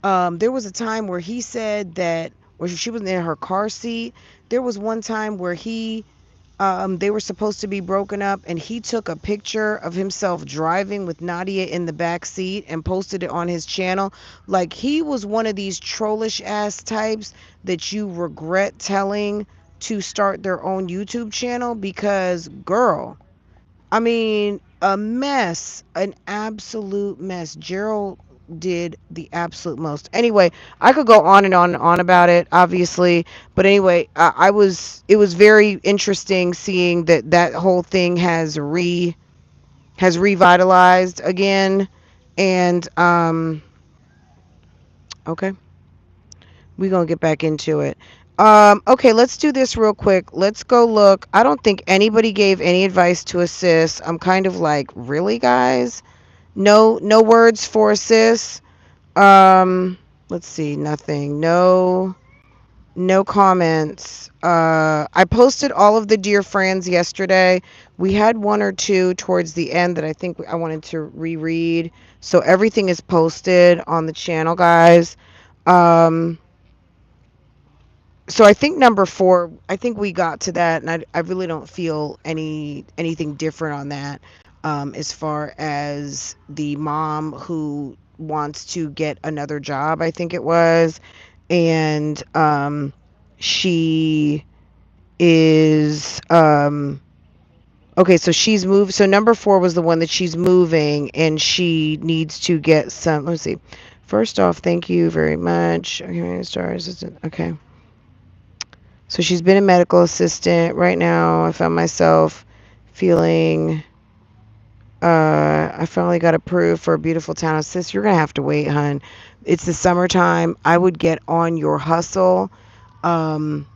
There was a time where he said that, where she was in her car seat. There was one time where they were supposed to be broken up and he took a picture of himself driving with Nadia in the back seat and posted it on his channel. Like he was one of these trollish ass types that you regret telling to start their own YouTube channel because girl, I mean, a mess, an absolute mess. Gerald did the absolute most. Anyway, I could go on and on and on about it, obviously, but anyway, it was very interesting seeing that that whole thing has revitalized again, and okay, we're gonna get back into it. Okay, let's do this real quick. Let's go look. I don't think anybody gave any advice to assist. I'm kind of like, really, guys? No words for assist. Let's see, nothing. No comments. I posted all of the dear friends yesterday. We had one or two towards the end that I think I wanted to reread. So everything is posted on the channel, guys. Um, so I think number 4, I think we got to that, and I really don't feel anything different on that. As far as the mom who wants to get another job, I think it was, and She is okay, so she's moved. So number 4 was the one that she's moving, and she needs to get some. Let's see. First off, thank you very much. Okay, star assistant. Okay. So she's been a medical assistant. Right now, I found myself feeling. I finally got approved for a beautiful town. Sis, you're gonna have to wait, hun. It's the summertime. I would get on your hustle. Um,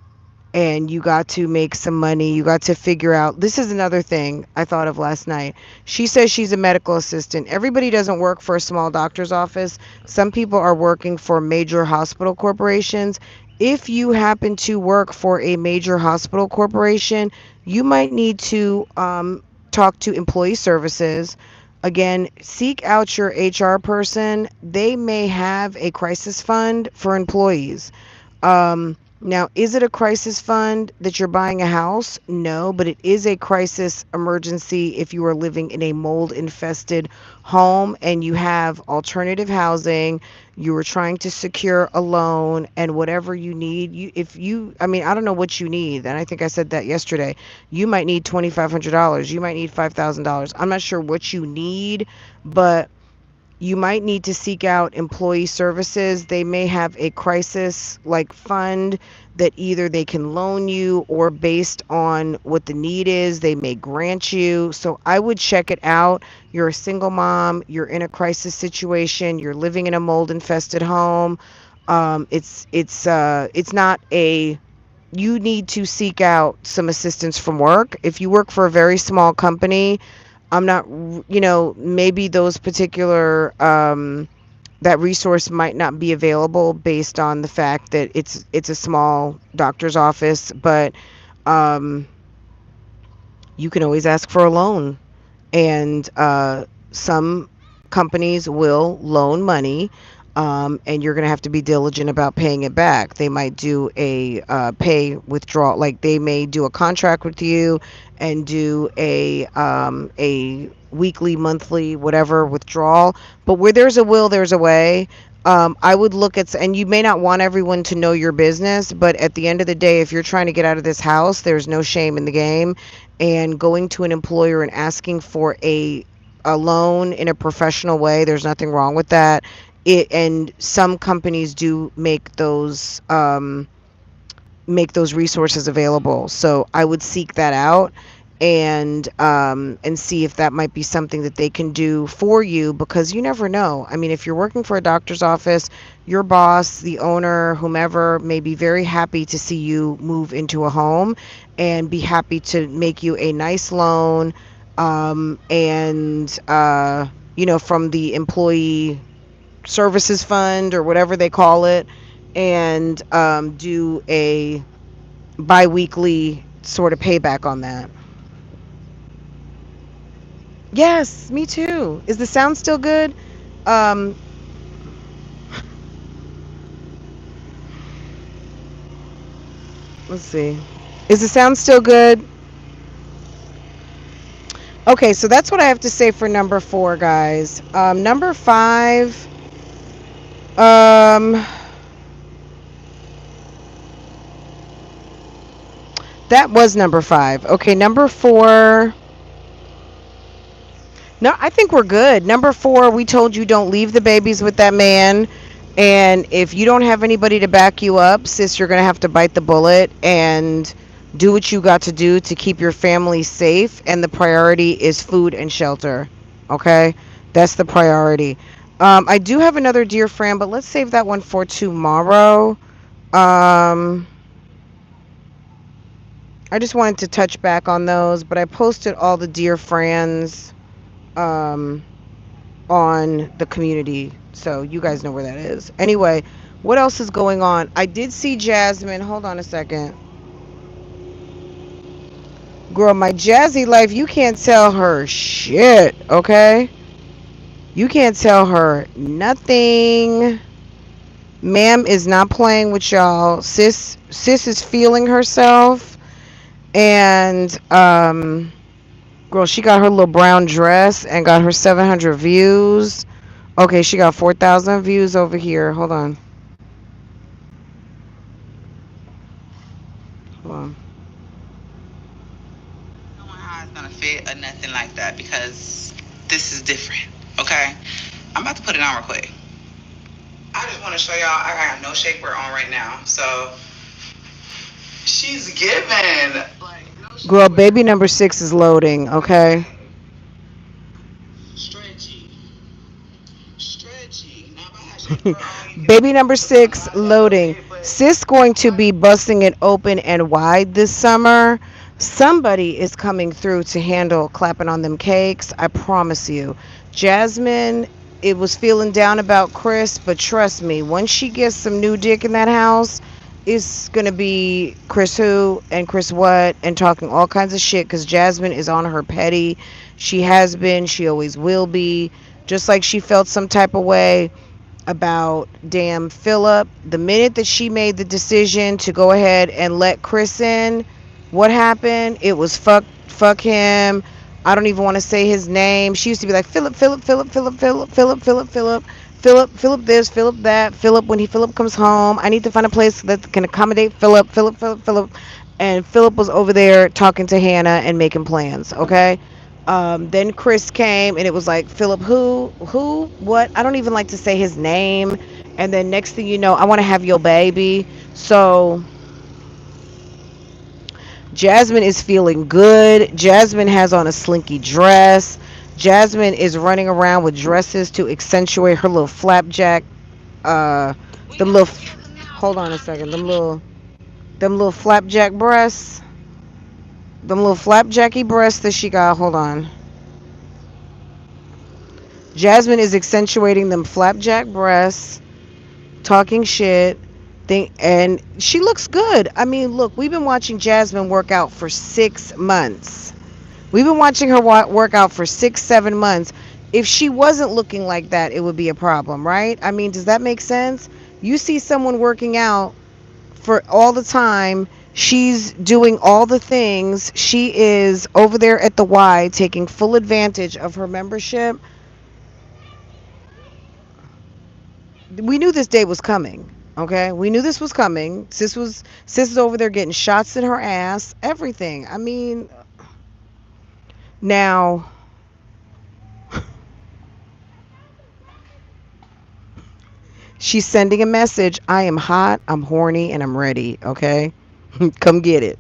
and you got to make some money. You got to figure out. This is another thing I thought of last night. She says she's a medical assistant. Everybody doesn't work for a small doctor's office. Some people are working for major hospital corporations. If you happen to work for a major hospital corporation, you might need to talk to employee services. Again, seek out your HR person. They may have a crisis fund for employees. Now, is it a crisis fund that you're buying a house? No, but it is a crisis emergency if you are living in a mold infested home and you have alternative housing, you are trying to secure a loan and whatever you need. I mean, I don't know what you need. And I think I said that yesterday. You might need $2,500. You might need $5,000. I'm not sure what you need, but you might need to seek out employee services. They may have a crisis like fund that either they can loan you or based on what the need is, they may grant you. So I would check it out. You're a single mom, you're in a crisis situation, you're living in a mold infested home. It's not a you need to seek out some assistance from work. If you work for a very small company, I'm not, maybe those particular, that resource might not be available based on the fact that it's a small doctor's office, but you can always ask for a loan. And some companies will loan money, and you're going to have to be diligent about paying it back. They might do a pay withdrawal, like they may do a contract with you and do a weekly, monthly, whatever withdrawal. But where there's a will, there's a way. I would look at, and you may not want everyone to know your business, but at the end of the day, if you're trying to get out of this house, there's no shame in the game. And going to an employer and asking for a loan in a professional way, there's nothing wrong with that. And some companies do make those resources available. So I would seek that out and see if that might be something that they can do for you, because you never know. I mean, if you're working for a doctor's office, your boss, the owner, whomever may be very happy to see you move into a home and be happy to make you a nice loan, and from the employee services fund or whatever they call it, and do a bi-weekly sort of payback on that. Yes, me too. Is the sound still good? Um, let's see. Is the sound still good? Okay, so that's what I have to say for number 4, guys. Number 5. That was number 5. Okay, number 4. No, I think we're good. Number 4, we told you don't leave the babies with that man. And if you don't have anybody to back you up, sis, you're going to have to bite the bullet and do what you got to do to keep your family safe. And the priority is food and shelter. Okay? That's the priority. I do have another dear friend, but let's save that one for tomorrow. I just wanted to touch back on those, but I posted all the dear friends on the community, so you guys know where that is. Anyway, what else is going on? I did see Jasmine. Hold on a second. Girl, my Jazzy life, you can't tell her shit, okay? You can't tell her nothing. Ma'am is not playing with y'all. Sis is feeling herself. And girl, she got her little brown dress and got her 700 views. Okay, she got 4,000 views over here. Hold on. fit or nothing like that because this is different. Okay? I'm about to put it on real quick. I just want to show y'all I got no shapewear on right now. So she's giving. Girl, baby number 6 is loading, okay? Stretchy. Stretchy. Baby number 6 loading. Sis going to be busting it open and wide this summer. Somebody is coming through to handle clapping on them cakes. I promise you. Jasmine, it was feeling down about Chris, but trust me, once she gets some new dick in that house, it's gonna be Chris who and Chris what and talking all kinds of shit because Jasmine is on her petty. She has been, she always will be. Just like she felt some type of way about damn Philip. The minute that she made the decision to go ahead and let Chris in, what happened? It was fuck him. I don't even want to say his name. She used to be like Philip, Philip, Philip, Philip, Philip, Philip, Philip, Philip, Philip, Philip this, Philip that, Philip when Philip comes home. I need to find a place that can accommodate Philip, Philip, Philip, Philip. And Philip was over there talking to Hannah and making plans, okay? Then Chris came and it was like, Philip, what? I don't even like to say his name. And then next thing you know, I want to have your baby. So Jasmine is feeling good. Jasmine has on a slinky dress. Jasmine is running around with dresses to accentuate her little flapjack. Uh, them little. Hold on a second. Them little flapjack breasts. Them little flapjacky breasts that she got. Hold on. Jasmine is accentuating them flapjack breasts, talking shit, and she looks good. I mean, look, we've been watching Jasmine work out for 6 months. We've been watching her work out for 6, 7 months. If she wasn't looking like that, it would be a problem, right? I mean, does that make sense? You see someone working out for all the time. She's doing all the things. She is over there at the Y taking full advantage of her membership. We knew this day was coming. Okay, we knew this was coming. Sis is over there getting shots in her ass, everything. I mean, now she's sending a message. I am hot, I'm horny, and I'm ready. Okay, come get it.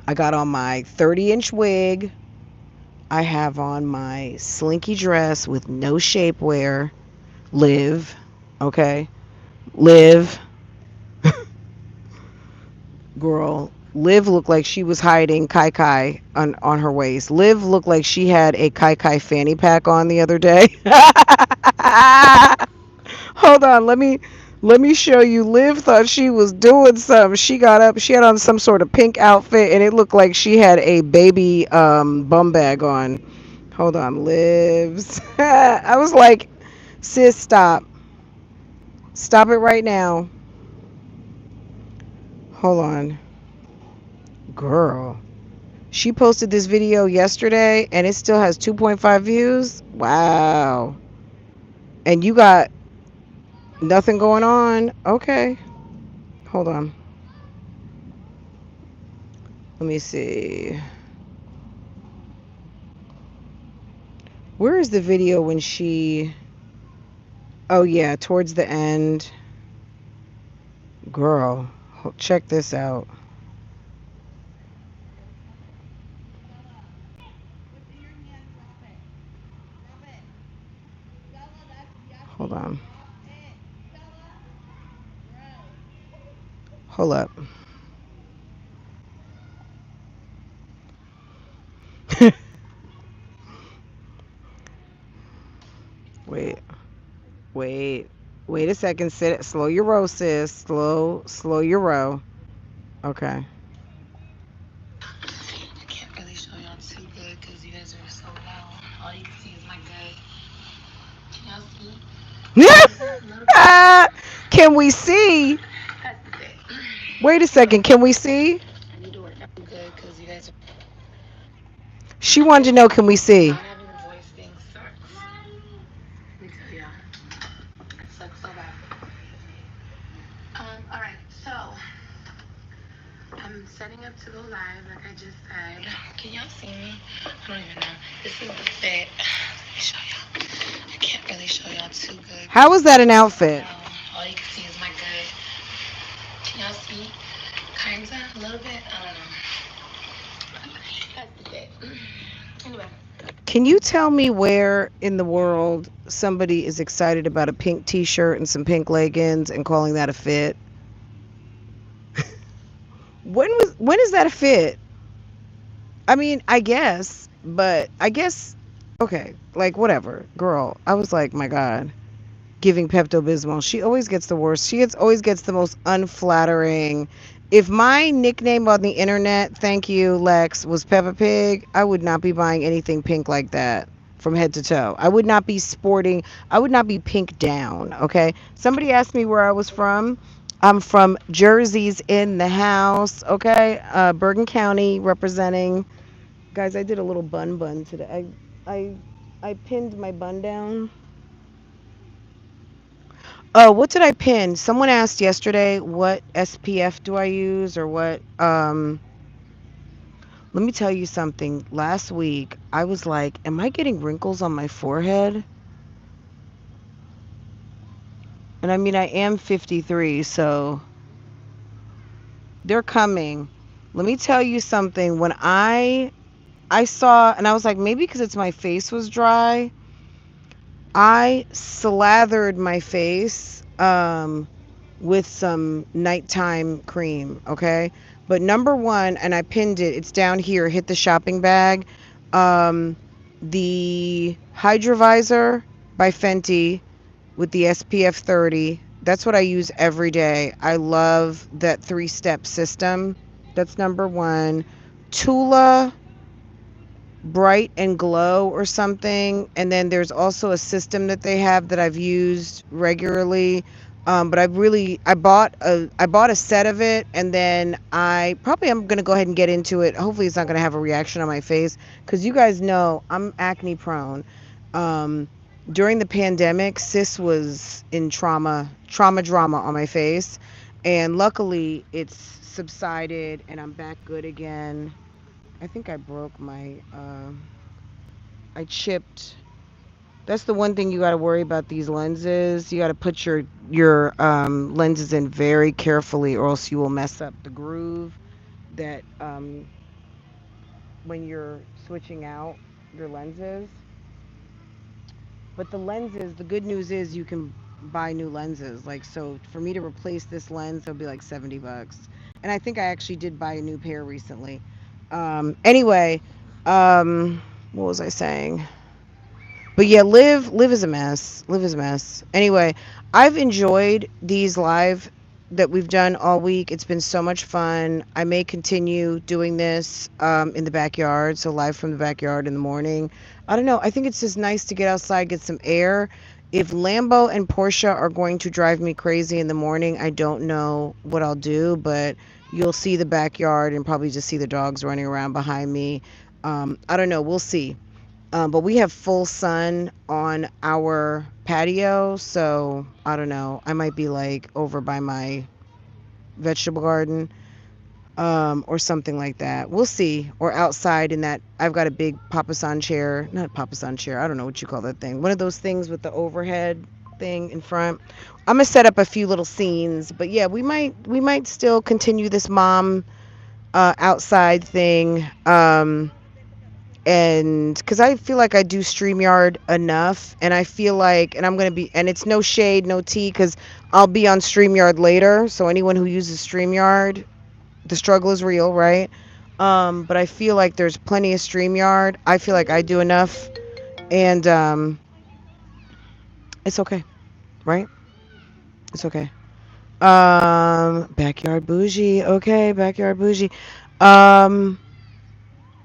I got on my 30-inch wig. I have on my slinky dress with no shapewear. Live, okay, live. Girl, Liv looked like she was hiding Kai Kai on her waist. Liv looked like she had a Kai Kai fanny pack on the other day. Hold on, let me show you. Liv thought she was doing something. She got up, she had on some sort of pink outfit, and it looked like she had a baby bum bag on. Hold on, Liv's. I was like, sis, stop. Stop it right now. Hold on. Girl. She posted this video yesterday and it still has 2.5 views. Wow. And you got nothing going on. Okay. Hold on. Let me see. Where is the video when she... Oh, yeah, towards the end. Girl, check this out. Hold on. Hold up. Wait. Wait. Wait a second. Sit. Slow your roll, sis. Slow your roll. Okay. I can't really show y'all too good because you guys are so loud. All you can see is my gut. Can y'all see? Can we see? That's the thing. Wait a second. Can we see? I need to work out good because you guys are. She wanted to know, can we see? Not having a voice thing sucks. Let me tell y'all. It sucks so bad. Alright, so I'm setting up to go live, like I just said. Can y'all see me? I don't even know. This is the fit. Let me show y'all. I can't really show y'all too good. How was that an outfit? All you can see is my good. Can y'all see? Kinda, a little bit. I don't know. That's the fit. Anyway. Can you tell me where in the world somebody is excited about a pink t-shirt and some pink leggings and calling that a fit? When is that a fit? I mean, I guess, but I guess okay, like whatever. Girl, I was like, my god, giving Pepto Bismol. She always gets the worst. Always gets the most unflattering. If my nickname on the internet, thank you, Lex, was Peppa Pig, I would not be buying anything pink like that from head to toe. I would not be sporting, I would not be pink down, okay? Somebody asked me where I was from. I'm from Jersey's in the house, okay? Bergen County representing. Guys, I did a little bun today. I pinned my bun down. Oh, what did I pin? Someone asked yesterday what SPF do I use or what let me tell you something. Last week I was like, am I getting wrinkles on my forehead? And I mean I am 53, so they're coming. Let me tell you something. When I saw and I was like maybe cuz it's my face was dry, I slathered my face with some nighttime cream, okay? But number one, and I pinned it, it's down here, hit the shopping bag. Um, the Hydrovisor by Fenty with the SPF 30. That's what I use every day. I love that 3-step system. That's number one. Tula Bright and Glow or something, and then there's also a system that they have that I've used regularly. But I bought a set of it, and then I'm gonna go ahead and get into it. Hopefully it's not gonna have a reaction on my face because you guys know I'm acne prone. um, During the pandemic, sis was in drama on my face, and luckily it's subsided and I'm back good again. I think I broke my I chipped. That's the one thing you got to worry about these lenses. You got to put your lenses in very carefully or else you will mess up the groove that when you're switching out your lenses. But the good news is you can buy new lenses. Like so for me to replace this lens, it'll be like $70. And I think I actually did buy a new pair recently. Anyway, what was I saying? But yeah, live is a mess. Live is a mess. Anyway, I've enjoyed these live that we've done all week. It's been so much fun. I may continue doing this in the backyard, so live from the backyard in the morning. I don't know. I think it's just nice to get outside, get some air. If Lambo and Porsche are going to drive me crazy in the morning, I don't know what I'll do, but you'll see the backyard and probably just see the dogs running around behind me. I don't know. We'll see. But we have full sun on our patio, so I don't know. I might be like over by my vegetable garden, or something like that. We'll see. Or outside in that, I've got a big papasan chair, not papasan chair. I don't know what you call that thing. One of those things with the overhead thing in front. I'm gonna set up a few little scenes, but yeah, we might still continue this mom outside thing. And because I feel like I do StreamYard enough, and I feel like, and I'm going to be, and it's no shade, no tea, because I'll be on StreamYard later. So anyone who uses StreamYard, the struggle is real, right? But I feel like there's plenty of StreamYard. I feel like I do enough, and it's okay, right? It's okay. Backyard bougie, okay, backyard bougie. Um,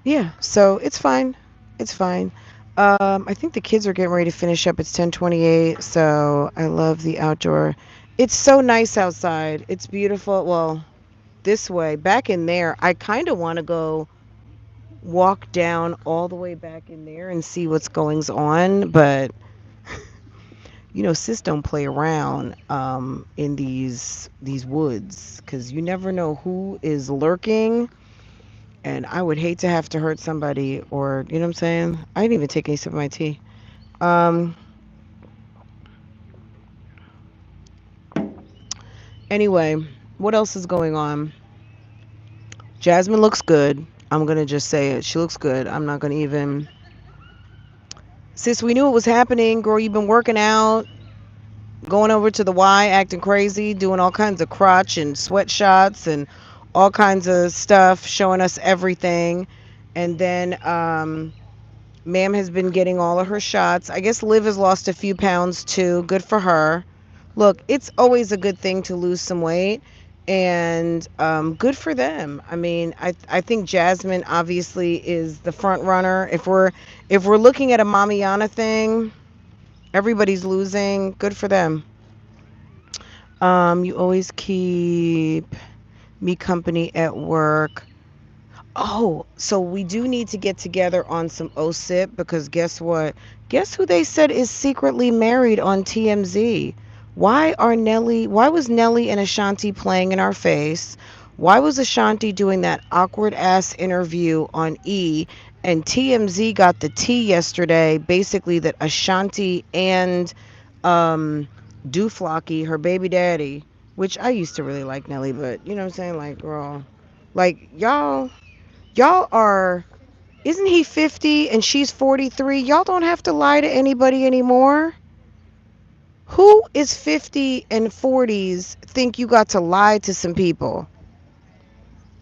Yeah, so it's fine. It's fine. I think the kids are getting ready to finish up. It's 10:28, so I love the outdoor. It's so nice outside. It's beautiful. Well, this way, back in there, I kind of want to go walk down all the way back in there and see what's goings on, but sis don't play around in these woods because you never know who is lurking. And I would hate to have to hurt somebody, or you know what I'm saying? I didn't even take any sip of my tea. Um anyway, what else is going on? Jasmine looks good. I'm gonna just say it. She looks good. I'm not gonna even. Sis, we knew it was happening, girl. You've been working out, going over to the Y, acting crazy, doing all kinds of crotch and sweatshots and all kinds of stuff, showing us everything. And then Ma'am has been getting all of her shots. I guess Liv has lost a few pounds too. Good for her. Look, it's always a good thing to lose some weight, and good for them. I mean, I think Jasmine obviously is the front runner. If we're looking at a Mamiana thing, everybody's losing. Good for them. You always keep me company at work. Oh, so we do need to get together on some OSIP because guess what? Guess who they said is secretly married on TMZ? Why was Nelly and Ashanti playing in our face? Why was Ashanti doing that awkward ass interview on E? And TMZ got the tea yesterday, basically that Ashanti and Duflocky, her baby daddy, which I used to really like Nelly, but you know what I'm saying? Like, girl, like y'all are, isn't he 50 and she's 43? Y'all don't have to lie to anybody anymore. Who is 50 and 40s think you got to lie to some people?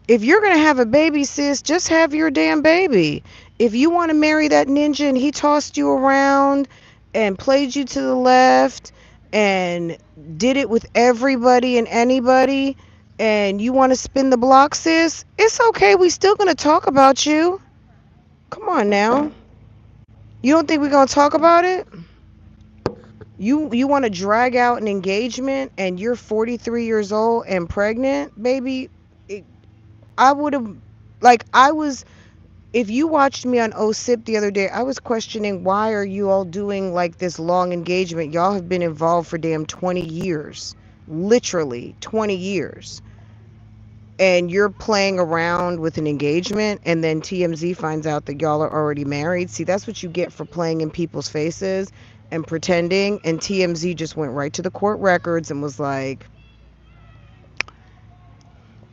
If you're going to have a baby, sis, just have your damn baby. If you want to marry that ninja and he tossed you around and played you to the left and did it with everybody and anybody and you want to spin the block, sis, it's okay. We still going to talk about you. Come on now. You don't think we're going to talk about it? You want to drag out an engagement and you're 43 years old and pregnant, baby? I would have, like, I was, if you watched me on OSIP the other day, I was questioning why are you all doing like this long engagement? Y'all have been involved for damn 20 years. Literally 20 years. And you're playing around with an engagement and then TMZ finds out that y'all are already married. See, that's what you get for playing in people's faces and pretending. And TMZ just went right to the court records and was like,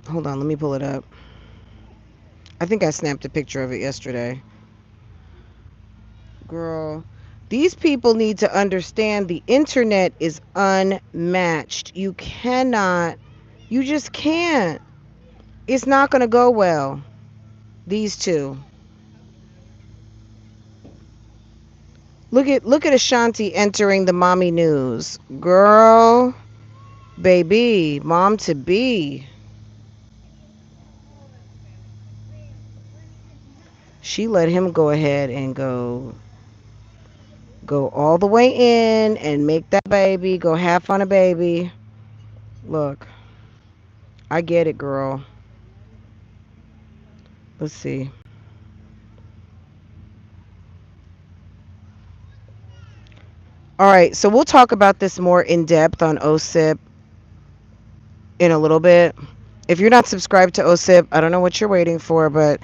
hold on, let me pull it up. I think I snapped a picture of it yesterday. Girl, these people need to understand the internet is unmatched. You cannot, you just can't. It's not going to go well. These two. Look at Ashanti entering the mommy news. Girl, baby, mom to be. She let him go ahead and go all the way in and make that baby, go half on a baby. Look, I get it, girl. Let's see. All right, so we'll talk about this more in depth on OSIP in a little bit. If you're not subscribed to OSIP, I don't know what you're waiting for, but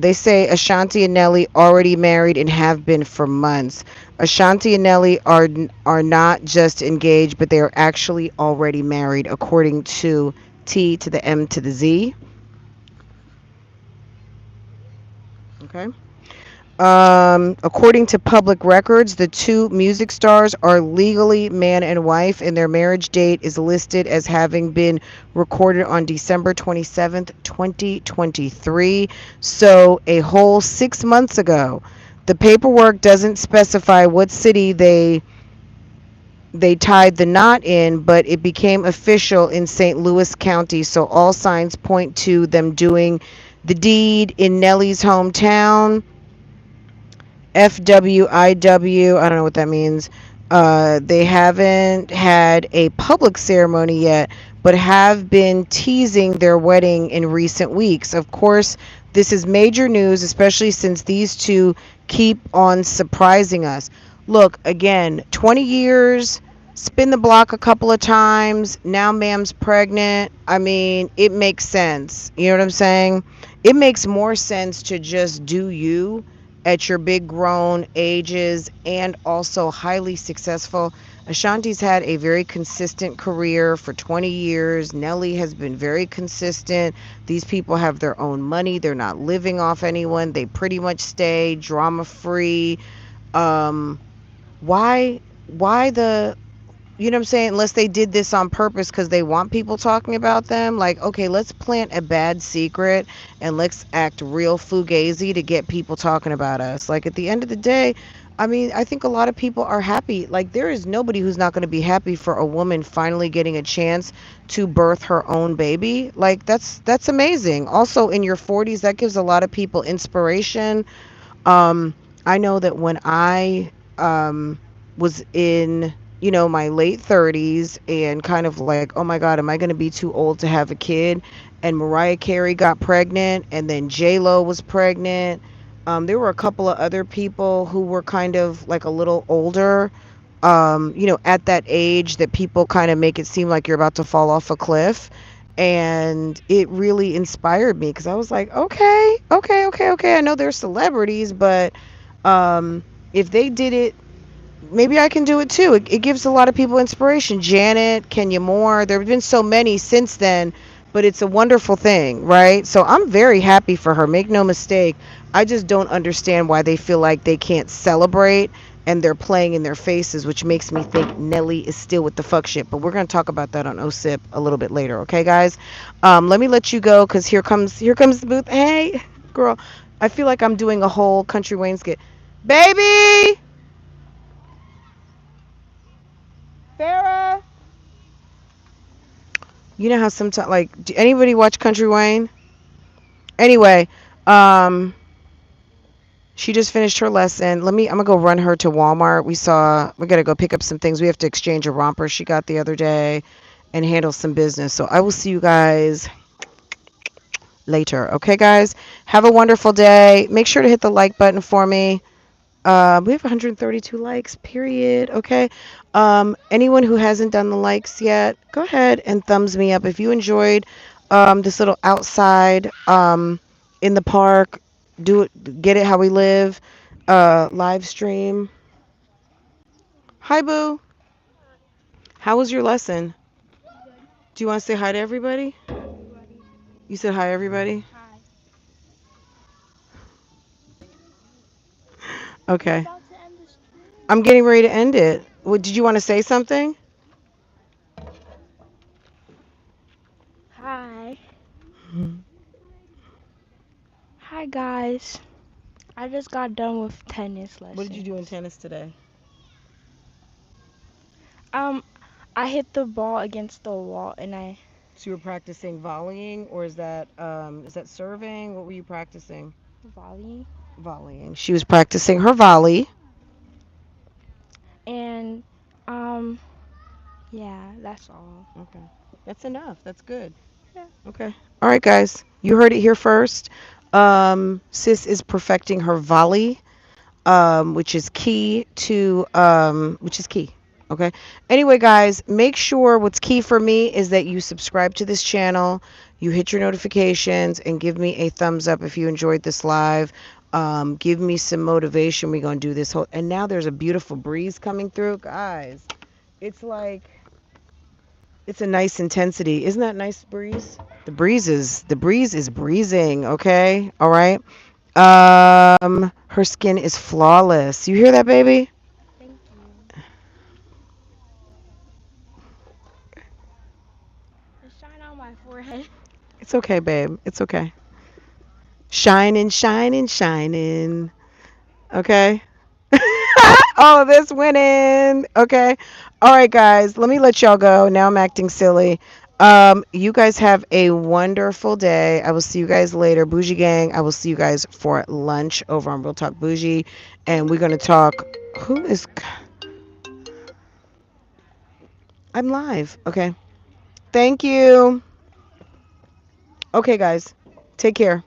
they say Ashanti and Nelly already married and have been for months. Ashanti and Nelly are not just engaged, but they are actually already married, according to T to the M to the Z. Okay. According to public records, the two music stars are legally man and wife, and their marriage date is listed as having been recorded on December 27th, 2023. So, a whole 6 months ago. The paperwork doesn't specify what city they tied the knot in, but it became official in St. Louis County. So, all signs point to them doing the deed in Nelly's hometown. FWIW, I don't know what that means. They haven't had a public ceremony yet, but have been teasing their wedding in recent weeks. Of course, this is major news, especially since these two keep on surprising us. Look, again, 20 years, spin the block a couple of times. Now, ma'am's pregnant. I mean, it makes sense. You know what I'm saying? it makes more sense to just do you at your big grown ages and also highly successful. Ashanti's had a very consistent career for 20 years. Nelly has been very consistent. These people have their own money. They're not living off anyone. They pretty much stay drama free. Um, why the you know what I'm saying? Unless they did this on purpose because they want people talking about them. Like, okay, let's plant a bad secret and let's act real fugazi to get people talking about us. Like, at the end of the day, I mean, I think a lot of people are happy. Like, there is nobody who's not going to be happy for a woman finally getting a chance to birth her own baby. Like, that's amazing. Also, in your 40s, that gives a lot of people inspiration. um, I know that when I was in, my late 30s and kind of like, oh my God, am I going to be too old to have a kid? And Mariah Carey got pregnant, and then J Lo was pregnant. There were a couple of other people who were kind of like a little older, at that age that people kind of make it seem like you're about to fall off a cliff. And it really inspired me because I was like, okay, okay, okay, okay. I know they're celebrities, but if they did it, maybe I can do it too. It gives a lot of people inspiration. Janet, Kenya Moore, there have been so many since then, but it's a wonderful thing, right? So I'm very happy for her. Make no mistake. I just don't understand why they feel like they can't celebrate and they're playing in their faces, which makes me think Nelly is still with the fuck shit. But we're gonna talk about that on OSIP a little bit later, okay, guys? Let me let you go because here comes the booth. Hey, girl, I feel like I'm doing a whole Country Wayne skit. Baby, Farrah. You know how sometimes, like, do anybody watch Country Wayne? Anyway, um, she just finished her lesson. I'm gonna go run her to Walmart. We gotta go pick up some things. We have to exchange a romper she got the other day and handle some business. So I will see you guys later. Okay, guys? Have a wonderful day. Make sure to hit the like button for me. We have 132 likes, period. Okay. Anyone who hasn't done the likes yet, go ahead and thumbs me up. If you enjoyed this little outside in the park, do it, get it how we live, live stream. Hi, Boo. How was your lesson? Do you want to say hi to everybody? You said hi, everybody? Okay. I'm getting ready to end it. Did you want to say something? Hi. Hi, guys. I just got done with tennis What did you do in lessons. tennis today? Um, I hit the ball against the wall and I So you were practicing volleying, or is that serving? What were you practicing? volleying. Volleying. She was practicing her volley. And, yeah, that's all. Okay. That's enough. That's good. Yeah. Okay. All right, guys. You heard it here first. Sis is perfecting her volley, which is key. Okay. Anyway, guys, make sure what's key for me is that you subscribe to this channel, you hit your notifications, and give me a thumbs up if you enjoyed this live. Give me some motivation. We're gonna do this whole. And now there's a beautiful breeze coming through, guys. It's like it's a nice intensity. Isn't that nice breeze? The breeze is breezing. Okay. All right. Her skin is flawless. You hear that, baby? Thank you. The shine on my forehead. It's okay, babe. It's okay. Shining, shining, shining. Okay. Oh, this winning. Okay. All right, guys. Let me let y'all go. Now I'm acting silly. You guys have a wonderful day. I will see you guys later. Bougie Gang, I will see you guys for lunch over on Real Talk Bougie. And we're going to talk. Who is. I'm live. Okay. Thank you. Okay, guys. Take care.